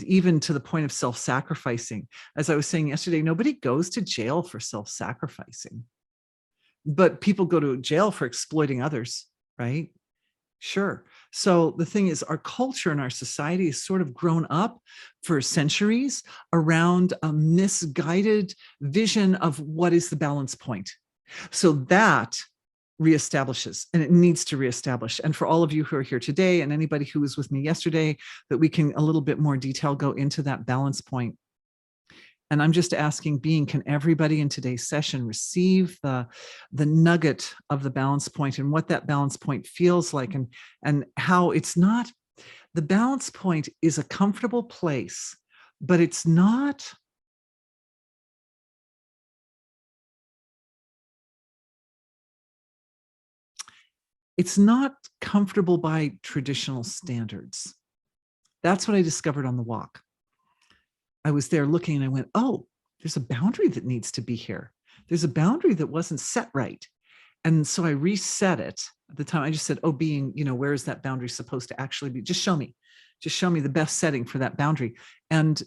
even to the point of self-sacrificing. As I was saying yesterday, nobody goes to jail for self-sacrificing, but people go to jail for exploiting others, right? Sure. So the thing is, our culture and our society has sort of grown up for centuries around a misguided vision of what is the balance point. So that reestablishes, and it needs to reestablish. And for all of you who are here today, and anybody who was with me yesterday, that we can a little bit more detail go into that balance point. And I'm just asking, can everybody in today's session receive the nugget of the balance point and what that balance point feels like, and how it's not, the balance point is a comfortable place, but it's not comfortable by traditional standards. That's what I discovered on the walk. I was there looking and I went, oh, there's a boundary that needs to be here. There's a boundary that wasn't set right. And so I reset it. At the time, I just said, oh, where is that boundary supposed to actually be? Just show me the best setting for that boundary. And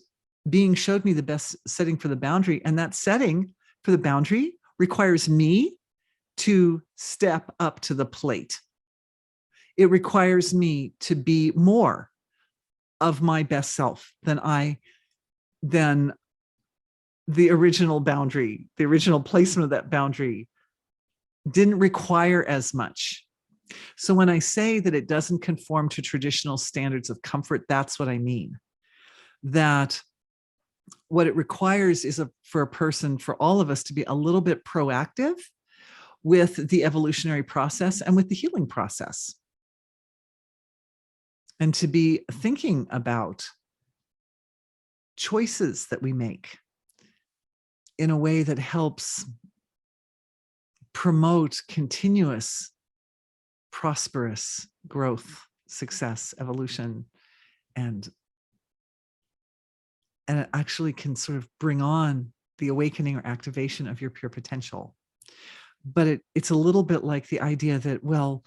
being showed me the best setting for the boundary. And that setting for the boundary requires me to step up to the plate. It requires me to be more of my best self than the original boundary, the original placement of that boundary didn't require as much. So when I say that it doesn't conform to traditional standards of comfort, that's what I mean. That what it requires is for a person, for all of us, to be a little bit proactive with the evolutionary process and with the healing process. And to be thinking about choices that we make in a way that helps promote continuous, prosperous growth, success, evolution, and it actually can sort of bring on the awakening or activation of your pure potential. But it's a little bit like the idea that, well,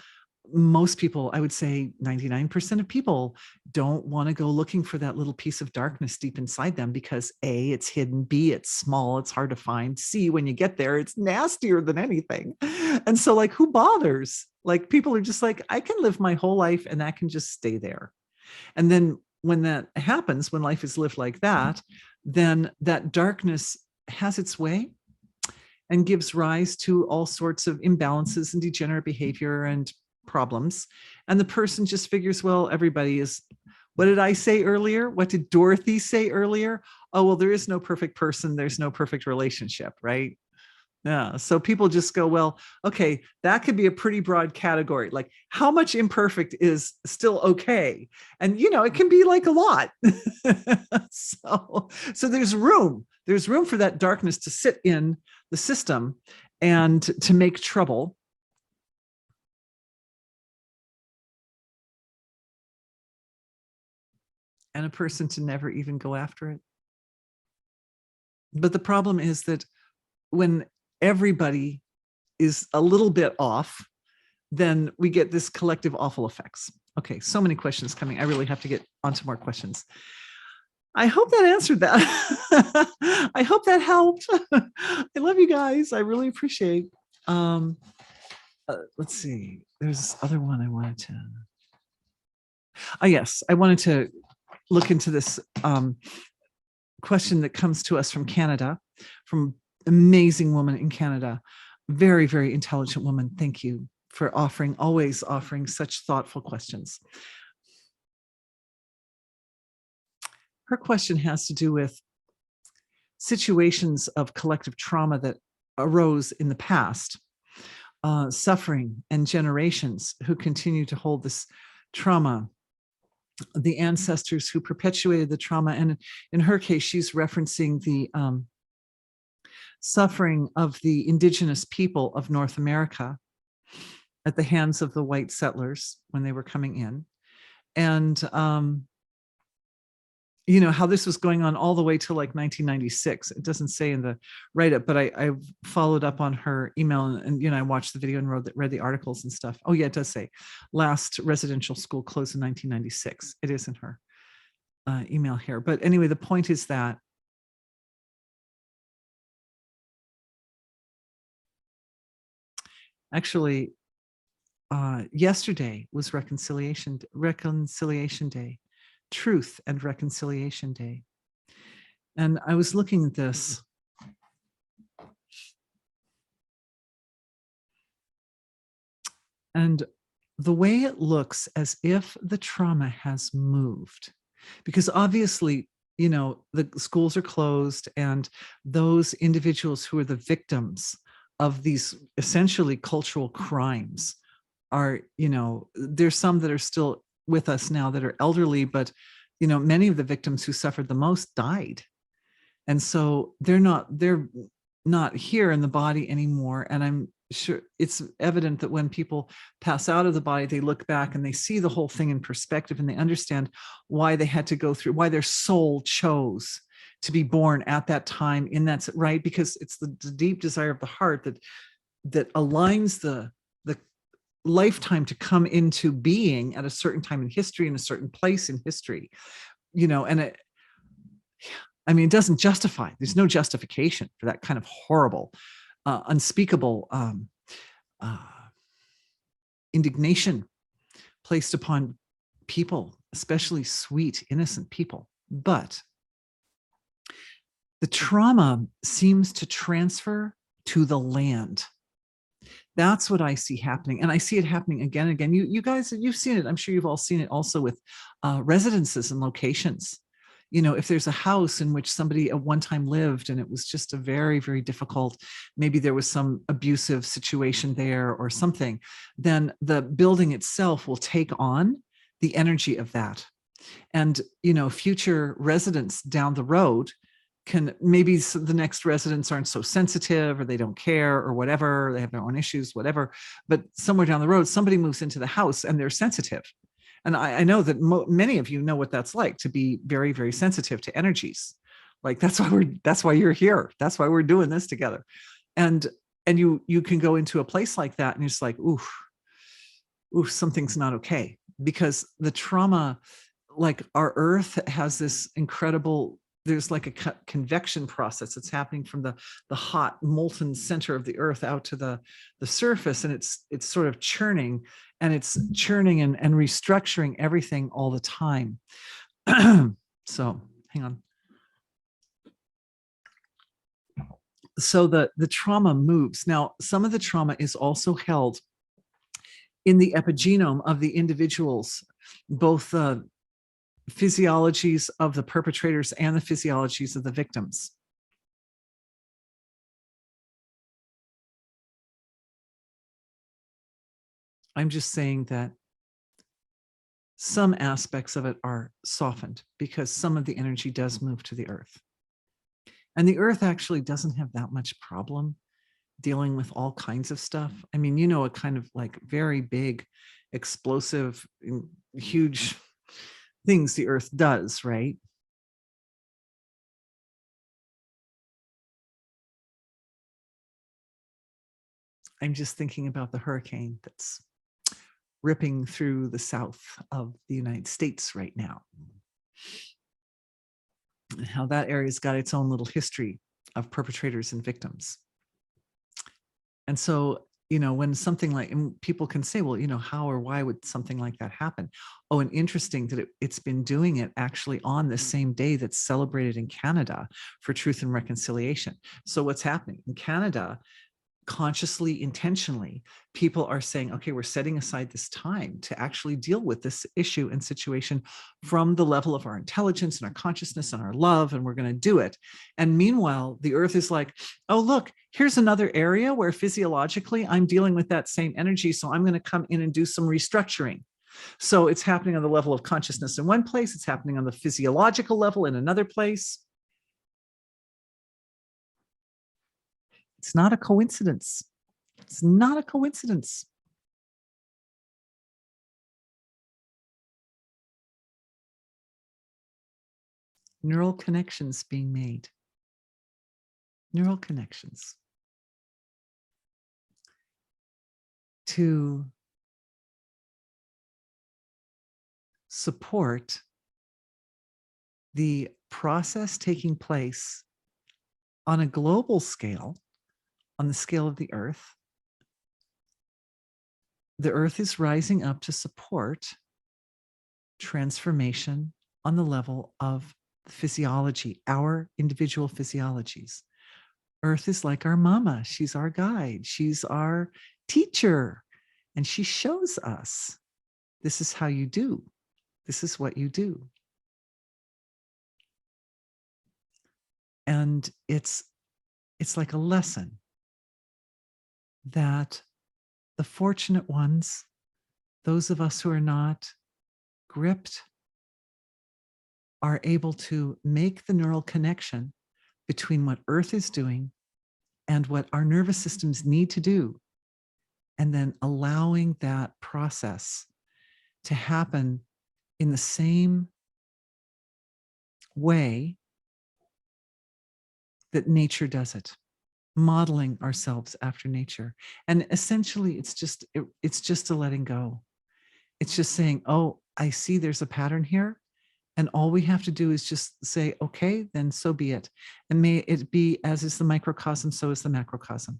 most people, I would say 99% of people, don't want to go looking for that little piece of darkness deep inside them because A, it's hidden, B, it's small, it's hard to find, C, when you get there, it's nastier than anything. And so like, who bothers? Like, people are just like, I can live my whole life and that can just stay there. And then when that happens, when life is lived like that, then that darkness has its way and gives rise to all sorts of imbalances and degenerate behavior and problems. And the person just figures, well, everybody is, what did I say earlier? What did Dorothy say earlier? Oh, well, there is no perfect person. There's no perfect relationship, right? Yeah. So people just go, well, okay, that could be a pretty broad category. Like, how much imperfect is still okay? And, it can be like a lot. So there's room for that darkness to sit in the system and to make trouble. And a person to never even go after it. But the problem is that when everybody is a little bit off, then we get this collective awful effects. Okay, so many questions coming. I really have to get onto more questions. I hope that answered that. I hope that helped. I love you guys. I really appreciate. Let's see. There's this other one I wanted to. Oh, yes, I wanted to look into this question that comes to us from Canada, from an amazing woman in Canada, very, very intelligent woman. Thank you for always offering such thoughtful questions. Her question has to do with situations of collective trauma that arose in the past, suffering, and generations who continue to hold this trauma, the ancestors who perpetuated the trauma. And in her case, she's referencing the suffering of the indigenous people of North America at the hands of the white settlers when they were coming in. And you know, how this was going on all the way to like 1996. It doesn't say in the write-up, but I followed up on her email, and you know, I watched the video and read the articles and stuff. Oh yeah, it does say last residential school closed in 1996. It is in her email here. But anyway, the point is that actually yesterday was reconciliation day, truth and reconciliation day. And I was looking at this. And the way it looks as if the trauma has moved, because obviously, you know, the schools are closed, and those individuals who are the victims of these essentially cultural crimes are, you know, there's some that are still with us now that are elderly, but, you know, many of the victims who suffered the most died. And so they're not here in the body anymore. And I'm sure it's evident that when people pass out of the body, they look back and they see the whole thing in perspective, and they understand why they had to go through, why their soul chose to be born at that time in that, right? Because it's the deep desire of the heart that aligns the lifetime to come into being at a certain time in history, in a certain place in history, you know. And I mean, it doesn't justify, there's no justification for that kind of horrible, unspeakable uh, indignation placed upon people, especially sweet, innocent people. But the trauma seems to transfer to the land. That's what I see happening. And I see it happening again and again. You guys, you've seen it. I'm sure you've all seen it also with residences and locations. You know, if there's a house in which somebody at one time lived and it was just a very, very difficult, maybe there was some abusive situation there or something, then the building itself will take on the energy of that. And, you know, future residents down the road can, maybe the next residents aren't so sensitive, or they don't care, or whatever, they have their own issues, whatever, but somewhere down the road somebody moves into the house and they're sensitive. And I know that many of you know what that's like, to be very, very sensitive to energies. Like that's why you're here, that's why we're doing this together. And you can go into a place like that and you're just like, ooh, something's not okay, because the trauma, like our earth has this incredible, there's like a convection process that's happening from the hot molten center of the earth out to the surface, and it's sort of churning, and it's churning and restructuring everything all the time. So hang on. So the trauma moves. Now, some of the trauma is also held in the epigenome of the individuals, both physiologies of the perpetrators and the physiologies of the victims. I'm just saying that some aspects of it are softened because some of the energy does move to the earth. And the earth actually doesn't have that much problem dealing with all kinds of stuff. I mean, you know, a kind of like very big, explosive, huge things the earth does, right? I'm just thinking about the hurricane that's ripping through the south of the United States right now, and how that area's got its own little history of perpetrators and victims. And so, you know, when something like, and people can say, well, you know, how or why would something like that happen? Oh, and interesting that it's been doing it actually on the same day that's celebrated in Canada for Truth and Reconciliation. So what's happening in Canada, consciously, intentionally, people are saying, okay, we're setting aside this time to actually deal with this issue and situation from the level of our intelligence and our consciousness and our love, and we're going to do it. And meanwhile, the earth is like, oh, look, here's another area where physiologically I'm dealing with that same energy, so I'm going to come in and do some restructuring. So it's happening on the level of consciousness in one place, it's happening on the physiological level in another place. It's not a coincidence. It's not a coincidence. neural connections being made. Neural connections. To support the process taking place on a global scale, on the scale of the earth. The earth is rising up to support transformation on the level of physiology, our individual physiologies. Earth is like our mama. She's our guide. She's our teacher. And she shows us, this is how you do. This is what you do. And it's like a lesson that the fortunate ones, those of us who are not gripped, are able to make the neural connection between what Earth is doing and what our nervous systems need to do, and then allowing that process to happen in the same way that nature does it, modeling ourselves after nature. And essentially, it's just a letting go. It's just saying, oh, I see there's a pattern here. And all we have to do is just say, okay, then so be it. And may it be as is the microcosm, so is the macrocosm.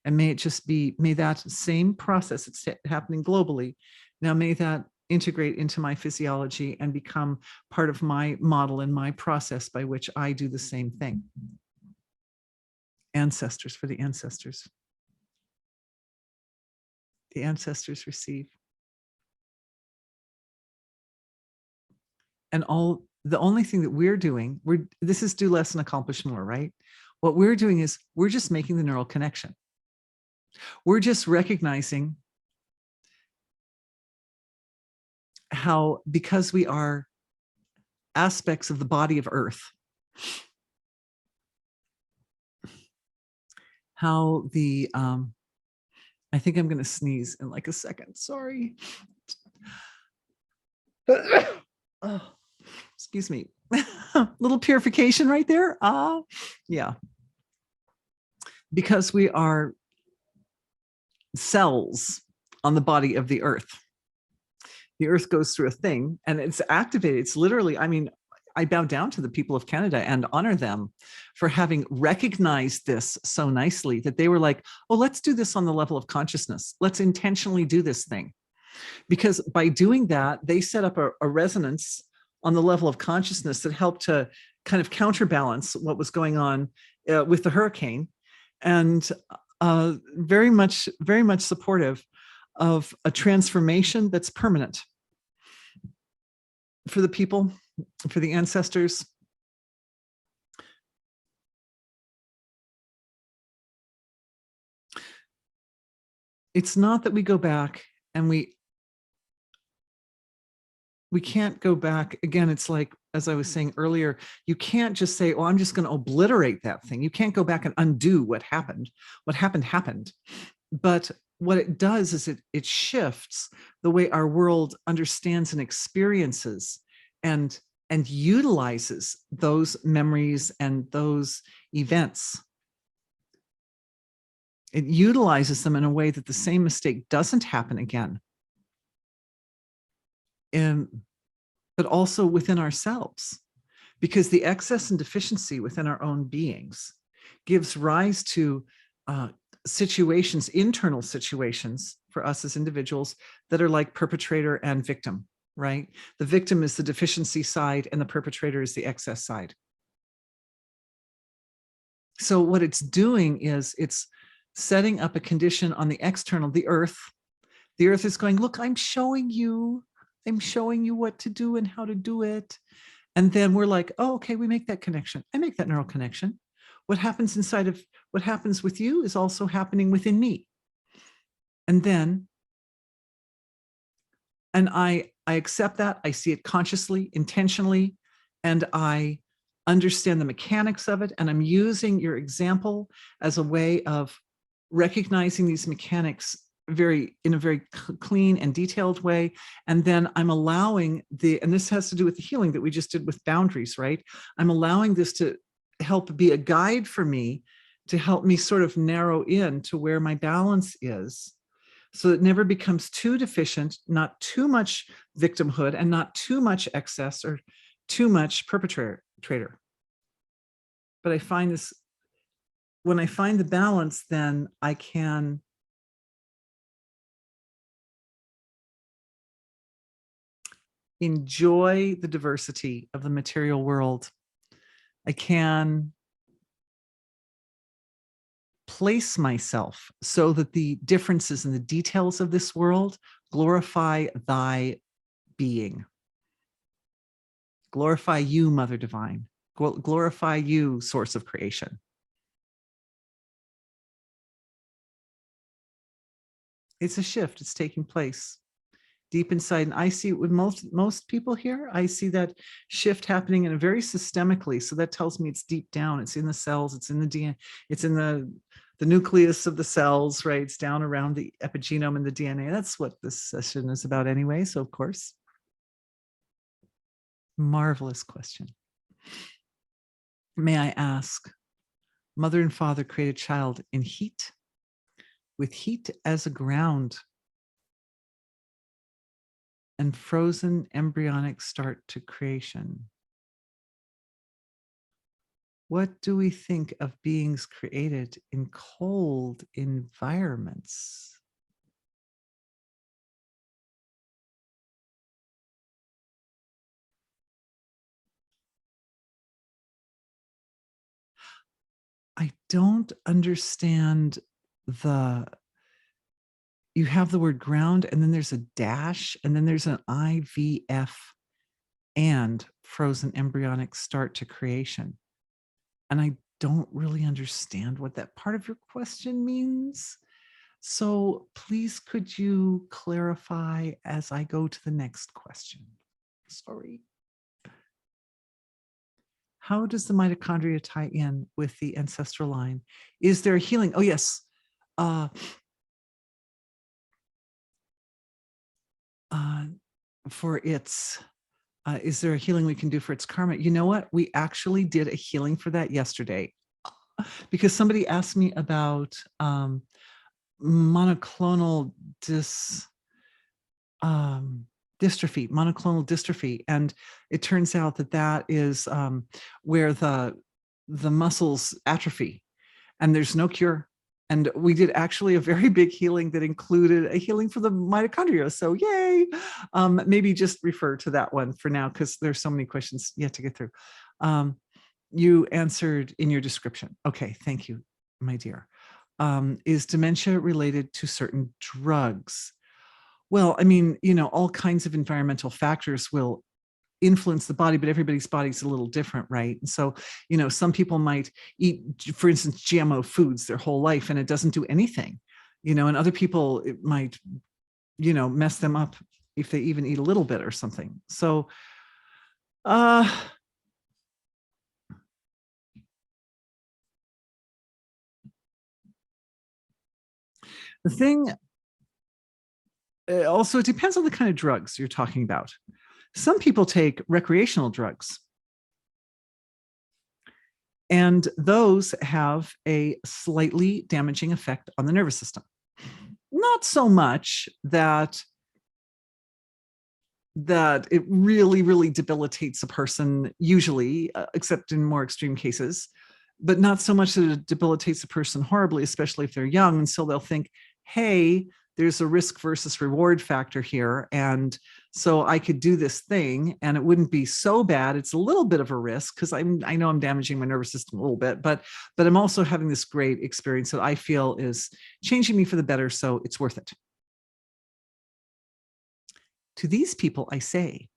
And may it just be, may that same process, it's happening globally. Now may that integrate into my physiology and become part of my model and my process by which I do the same thing. Ancestors, for the ancestors. The ancestors receive. And the only thing that we're doing, this is do less and accomplish more, right? What we're doing is we're just making the neural connection. We're just recognizing how, because we are aspects of the body of Earth, how the, I think I'm going to sneeze in like a second, sorry. Oh, excuse me. Little purification right there. Yeah. Because we are cells on the body of the Earth. The Earth goes through a thing and it's activated. It's literally, I mean, I bow down to the people of Canada and honor them for having recognized this so nicely that they were like, oh, let's do this on the level of consciousness. Let's intentionally do this thing. Because by doing that, they set up a resonance on the level of consciousness that helped to kind of counterbalance what was going on with the hurricane, and very much supportive of a transformation that's permanent for the people, for the ancestors. It's not that we go back and we can't go back. Again, it's like, as I was saying earlier, you can't just say, oh, I'm just going to obliterate that thing. You can't go back and undo what happened. What happened, happened. But what it does is it shifts the way our world understands and experiences and utilizes those memories and those events. It utilizes them in a way that the same mistake doesn't happen again. But also within ourselves, because the excess and deficiency within our own beings gives rise to situations, internal situations for us as individuals that are like perpetrator and victim, right? The victim is the deficiency side and the perpetrator is the excess side. So what it's doing is it's setting up a condition on the external, the earth. The earth is going, look, I'm showing you what to do and how to do it. And then we're like, oh, okay, we make that connection. I make that neural connection. What happens what happens with you is also happening within me. And then, and I accept that, I see it consciously, intentionally, and I understand the mechanics of it. And I'm using your example as a way of recognizing these mechanics in a very clean and detailed way. And then I'm allowing and this has to do with the healing that we just did with boundaries, right? I'm allowing this to help be a guide for me, to help me sort of narrow in to where my balance is, so it never becomes too deficient, not too much victimhood, and not too much excess or too much perpetrator. But I find this, when I find the balance, then I can enjoy the diversity of the material world. I can place myself so that the differences in the details of this world glorify thy being. Glorify you, Mother Divine. Glorify you, source of creation. It's a shift. It's taking place deep inside. And I see with most people here, I see that shift happening in a very systemically. So that tells me it's deep down. It's in the cells. It's in the DNA. It's in the nucleus of the cells, right? It's down around the epigenome and the DNA. That's what this session is about anyway. So of course, marvelous question. May I ask, mother and father create a child in heat, with heat as a ground, and frozen embryonic start to creation. What do we think of beings created in cold environments? I don't understand you have the word ground, and then there's a dash, and then there's an IVF and frozen embryonic start to creation. And I don't really understand what that part of your question means. So please, could you clarify as I go to the next question? Sorry. How does the mitochondria tie in with the ancestral line? Is there a healing? Oh, yes. For its, is there a healing we can do for its karma? You know what? We actually did a healing for that yesterday, because somebody asked me about monoclonal dystrophy, and it turns out that is where the muscles atrophy, and there's no cure. And we did actually a very big healing that included a healing for the mitochondria. So yay! Maybe just refer to that one for now, because there's so many questions yet to get through. You answered in your description. Okay, thank you, my dear. Is dementia related to certain drugs? Well, I mean, all kinds of environmental factors will influence the body, but everybody's body's a little different, right? And so, some people might eat, for instance, GMO foods their whole life and it doesn't do anything, and other people, it might, mess them up if they even eat a little bit or something. So, the thing, also, it depends on the kind of drugs you're talking about. Some people take recreational drugs, and those have a slightly damaging effect on the nervous system. Not so much that it really, really debilitates a person, usually, except in more extreme cases, but not so much that it debilitates a person horribly, especially if they're young. And so they'll think, hey, there's a risk versus reward factor here. And so I could do this thing and it wouldn't be so bad. It's a little bit of a risk because I know I'm damaging my nervous system a little bit, but I'm also having this great experience that I feel is changing me for the better. So it's worth it. To these people, I say,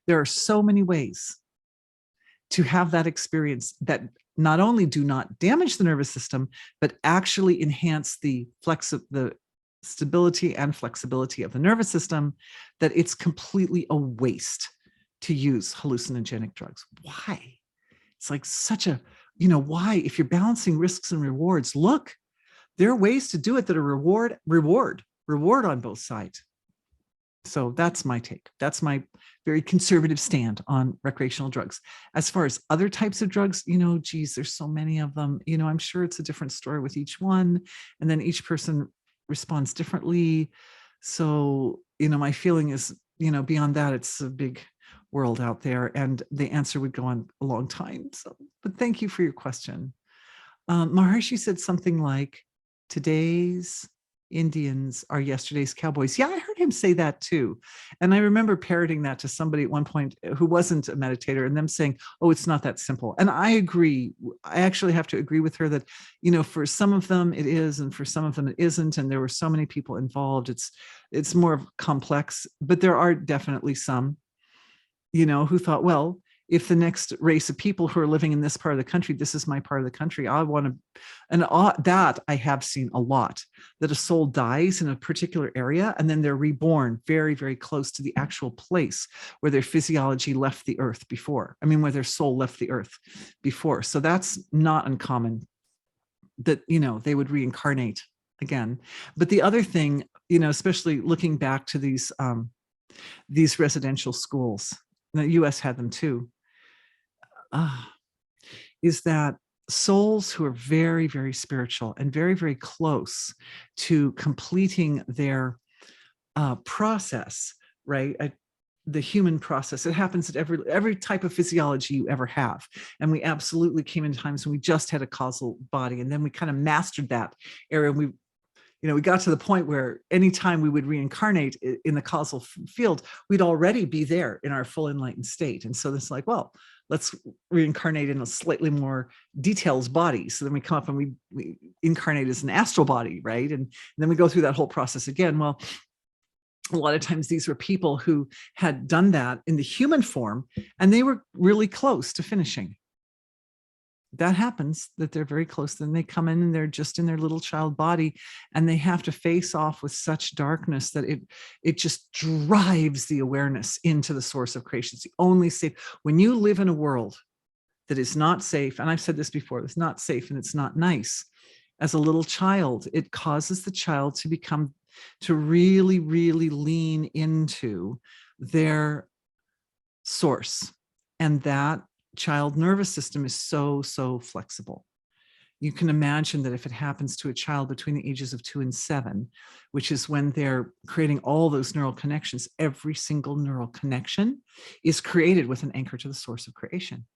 there are so many ways to have that experience that not only do not damage the nervous system, but actually enhance the stability and flexibility of the nervous system, that it's completely a waste to use hallucinogenic drugs. Why? It's like such a, why? If you're balancing risks and rewards, look, there are ways to do it that are reward on both sides. So that's my take. That's my very conservative stand on recreational drugs. As far as other types of drugs, geez, there's so many of them. I'm sure it's a different story with each one, and then each person responds differently. So, my feeling is, beyond that, it's a big world out there, and the answer would go on a long time. So, but thank you for your question. Maharshi said something like, today's Indians are yesterday's cowboys. Yeah, I heard him say that too. And I remember parroting that to somebody at one point who wasn't a meditator, and them saying, oh, it's not that simple. And I agree. I actually have to agree with her that, for some of them it is, and for some of them it isn't. And there were so many people involved. It's more complex, but there are definitely some, who thought, well, if the next race of people who are living in this part of the country, this is my part of the country, I want to, and that I have seen a lot, that a soul dies in a particular area and then they're reborn very, very close to the actual place where their physiology left the earth before. Where their soul left the earth before. So that's not uncommon that, they would reincarnate again. But the other thing, especially looking back to these residential schools, the US had them too, is that souls who are very, very spiritual and very, very close to completing their process, right? The human process. It happens at every type of physiology you ever have. And we absolutely came in times when we just had a causal body. And then we kind of mastered that area. We got to the point where anytime we would reincarnate in the causal field, we'd already be there in our full enlightened state. And so it's like, well, let's reincarnate in a slightly more detailed body. So then we come up and we incarnate as an astral body, right? And then we go through that whole process again. Well, a lot of times these were people who had done that in the human form, and they were really close to finishing. That happens, that they're very close. Then they come in and they're just in their little child body, and they have to face off with such darkness that it just drives the awareness into the source of creation. It's the only safe. When you live in a world that is not safe, and I've said this before, it's not safe and it's not nice. As a little child, it causes the child to really, really lean into their source. And that child nervous system is so flexible. You can imagine that if it happens to a child between the ages of 2 and 7, which is when they're creating all those neural connections, every single neural connection is created with an anchor to the source of creation.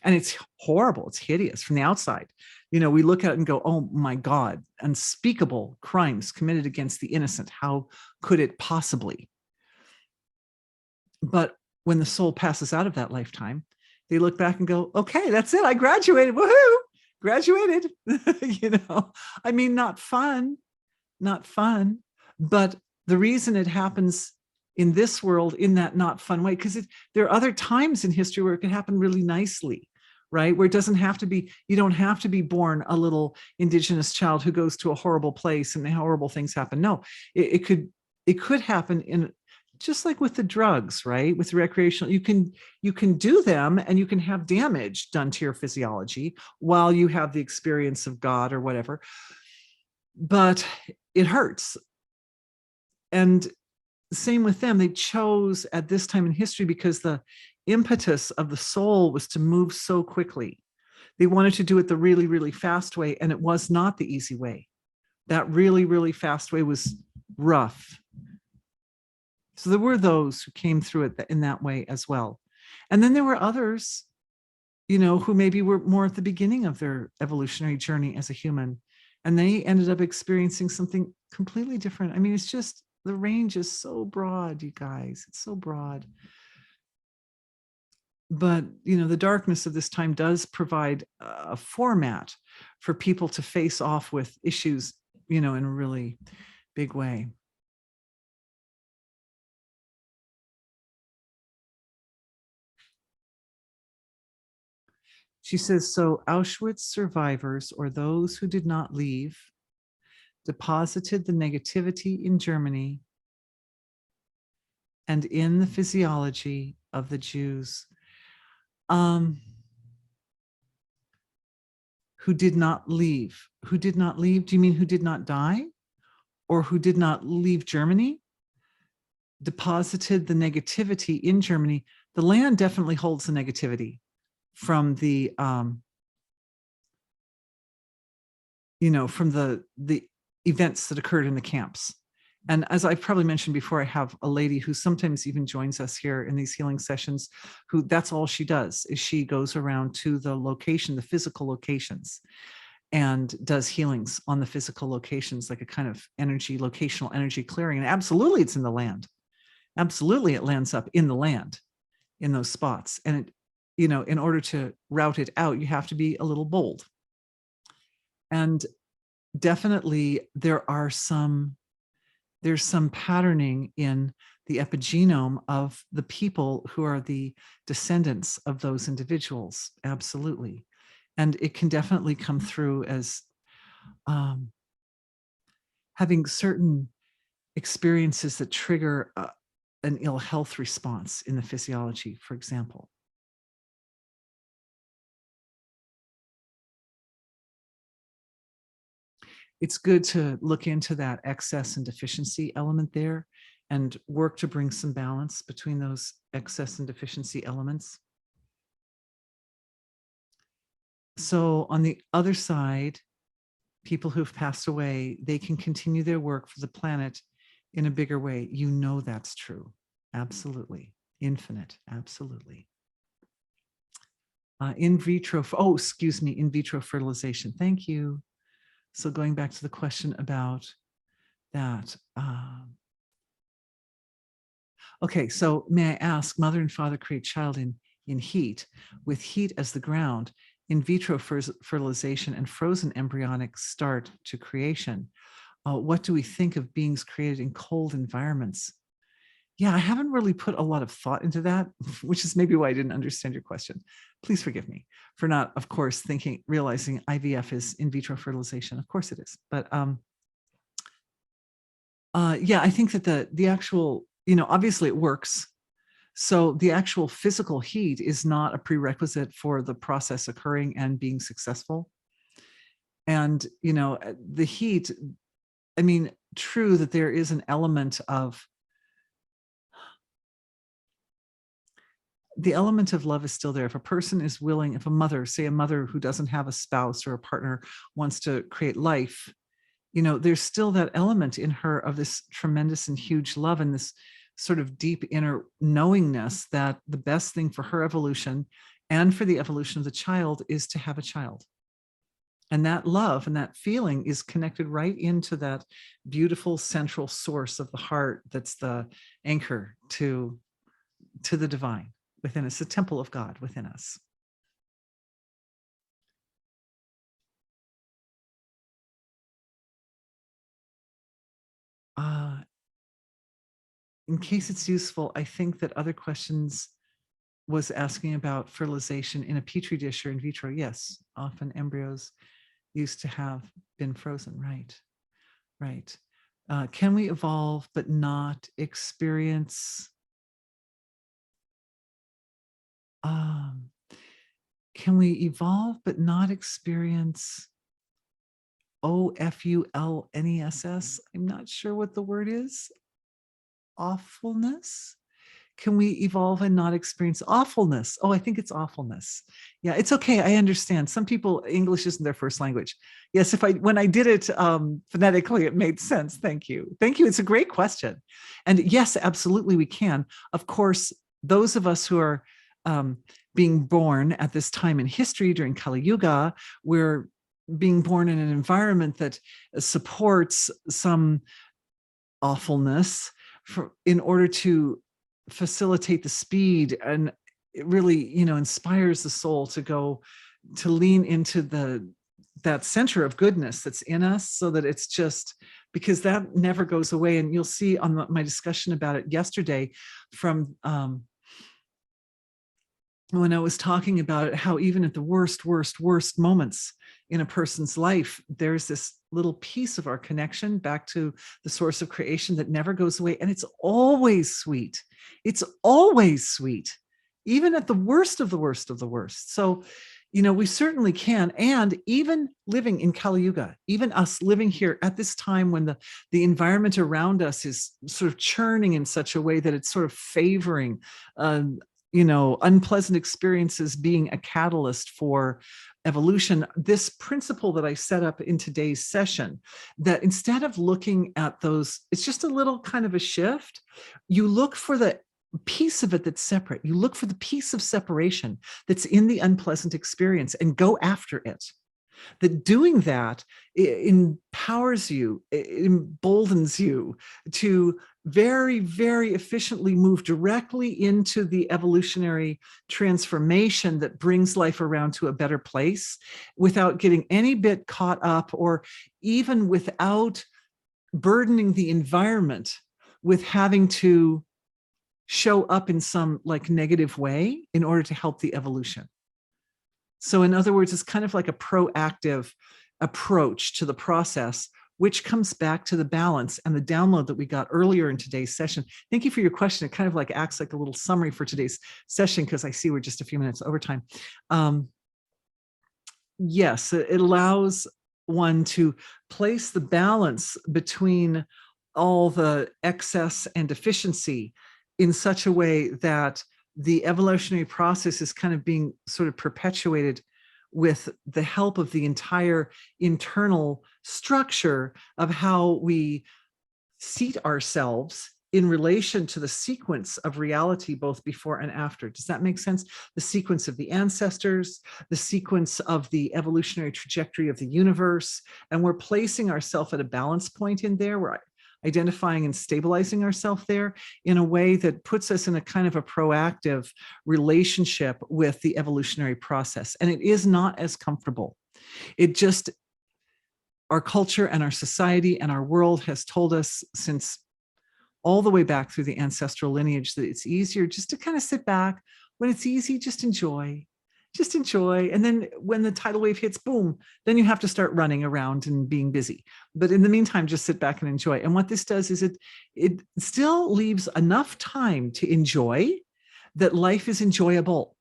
And it's horrible. It's hideous from the outside. We look at it and go, oh my God, unspeakable crimes committed against the innocent. How could it possibly? But when the soul passes out of that lifetime, they look back and go, okay, that's it. I graduated. Woohoo! Graduated. Not fun. But the reason it happens in this world in that not fun way, because there are other times in history where it can happen really nicely, right? Where it doesn't have to be, you don't have to be born a little indigenous child who goes to a horrible place and horrible things happen. No, it could happen in, just like with the drugs, right? With recreational, you can do them and you can have damage done to your physiology while you have the experience of God or whatever, but it hurts. And same with them. They chose at this time in history because the impetus of the soul was to move so quickly. They wanted to do it the really, really fast way, and it was not the easy way. That really, really fast way was rough. So there were those who came through it in that way as well. And then there were others, who maybe were more at the beginning of their evolutionary journey as a human, and they ended up experiencing something completely different. It's just, the range is so broad, you guys. It's so broad. But, the darkness of this time does provide a format for people to face off with issues, in a really big way. She says, so Auschwitz survivors, or those who did not leave, deposited the negativity in Germany and in the physiology of the Jews. who did not leave. Who did not leave? Do you mean who did not die? Or who did not leave Germany? Deposited the negativity in Germany. The land definitely holds the negativity from the, from the events that occurred in the camps. And as I've probably mentioned before, I have a lady who sometimes even joins us here in these healing sessions, who that's all she does, is she goes around to the location, the physical locations, and does healings on the physical locations, like a kind of locational energy clearing. And absolutely it's in the land. Absolutely it lands up in the land, in those spots. And in order to route it out, you have to be a little bold. And definitely there's some patterning in the epigenome of the people who are the descendants of those individuals. Absolutely. And it can definitely come through as having certain experiences that trigger an ill health response in the physiology, for example. It's good to look into that excess and deficiency element there and work to bring some balance between those excess and deficiency elements. So on the other side, people who've passed away, they can continue their work for the planet in a bigger way. That's true. Absolutely. Infinite. Absolutely. In vitro fertilization. Thank you. So going back to the question about that. Okay, so may I ask, mother and father create child in heat, with heat as the ground, in vitro fertilization and frozen embryonic start to creation. What do we think of beings created in cold environments? Yeah, I haven't really put a lot of thought into that, which is maybe why I didn't understand your question. Please forgive me for not, of course, realizing IVF is in vitro fertilization. Of course it is. But yeah, I think that the actual, obviously it works. So the actual physical heat is not a prerequisite for the process occurring and being successful. And, the heat, true that there is an element of, the element of love is still there. If a person is willing, if a mother who doesn't have a spouse or a partner wants to create life, there's still that element in her of this tremendous and huge love and this sort of deep inner knowingness that the best thing for her evolution and for the evolution of the child is to have a child. And that love and that feeling is connected right into that beautiful central source of the heart that's the anchor to the divine within us, the temple of God within us. In case it's useful, I think that other questions was asking about fertilization in a petri dish or in vitro. Yes, often embryos used to have been frozen. Right. Can we evolve but not experience? Can we evolve but not experience OFULNESS? I'm not sure what the word is. Awfulness? Can we evolve and not experience awfulness? Oh, I think it's awfulness. Yeah, it's okay. I understand. Some people, English isn't their first language. Yes, when I did it phonetically, it made sense. Thank you. Thank you. It's a great question. And yes, absolutely, we can. Of course, those of us who are being born at this time in history during Kali Yuga, we're being born in an environment that supports some awfulness in order to facilitate the speed, and it really inspires the soul to lean into that center of goodness that's in us, so that it's just, because that never goes away. And you'll see on my discussion about it yesterday from when I was talking about it, how even at the worst moments in a person's life, there's this little piece of our connection back to the source of creation that never goes away. And it's always sweet. It's always sweet, even at the worst of the worst of the worst. So we certainly can. And even living in Kali Yuga, even us living here at this time when the environment around us is sort of churning in such a way that it's sort of favoring, unpleasant experiences being a catalyst for evolution. This principle that I set up in today's session, that instead of looking at those, it's just a little kind of a shift. You look for the piece of it that's separate. You look for the piece of separation that's in the unpleasant experience and go after it. That doing that empowers you, it emboldens you to very, very efficiently move directly into the evolutionary transformation that brings life around to a better place without getting any bit caught up, or even without burdening the environment with having to show up in some like negative way in order to help the evolution. So in other words, it's kind of like a proactive approach to the process, which comes back to the balance and the download that we got earlier in today's session. Thank you for your question. It kind of like acts like a little summary for today's session, because I see we're just a few minutes over time. Yes, it allows one to place the balance between all the excess and deficiency in such a way that the evolutionary process is kind of being sort of perpetuated with the help of the entire internal structure of how we seat ourselves in relation to the sequence of reality, both before and after. Does that make sense? The sequence of the ancestors, the sequence of the evolutionary trajectory of the universe, and we're placing ourselves at a balance point in there. We're identifying and stabilizing ourselves there in a way that puts us in a kind of a proactive relationship with the evolutionary process. And it is not as comfortable. It just, our culture and our society and our world has told us since all the way back through the ancestral lineage that it's easier just to kind of sit back. When it's easy, just enjoy. Just enjoy. And then when the tidal wave hits, boom, then you have to start running around and being busy. But in the meantime, just sit back and enjoy. And what this does is it still leaves enough time to enjoy that life is enjoyable.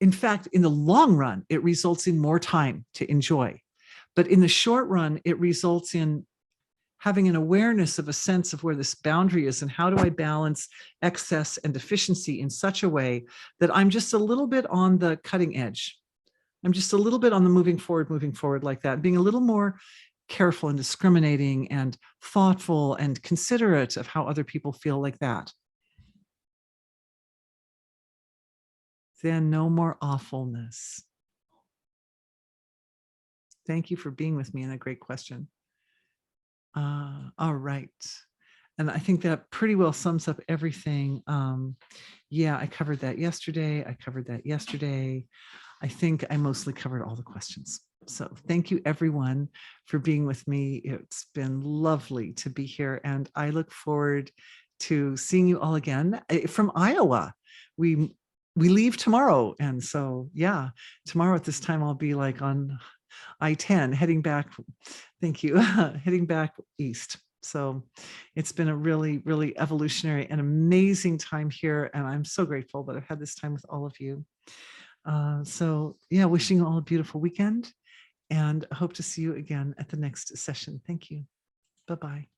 In fact, in the long run, it results in more time to enjoy. But in the short run, it results in having an awareness of a sense of where this boundary is and how do I balance excess and deficiency in such a way that I'm just a little bit on the cutting edge. I'm just a little bit on the moving forward like that, being a little more careful and discriminating and thoughtful and considerate of how other people feel like that. Then no more awfulness. Thank you for being with me and a great question. All right. And I think that pretty well sums up everything. Yeah, I covered that yesterday. I think I mostly covered all the questions. So thank you everyone for being with me. It's been lovely to be here, and I look forward to seeing you all again from Iowa. We leave tomorrow. And so, yeah, tomorrow at this time, I'll be like on I-10 heading back. Thank you. Heading back east. So it's been a really, really evolutionary and amazing time here. And I'm so grateful that I've had this time with all of you. So yeah, wishing you all a beautiful weekend, and hope to see you again at the next session. Thank you. Bye-bye.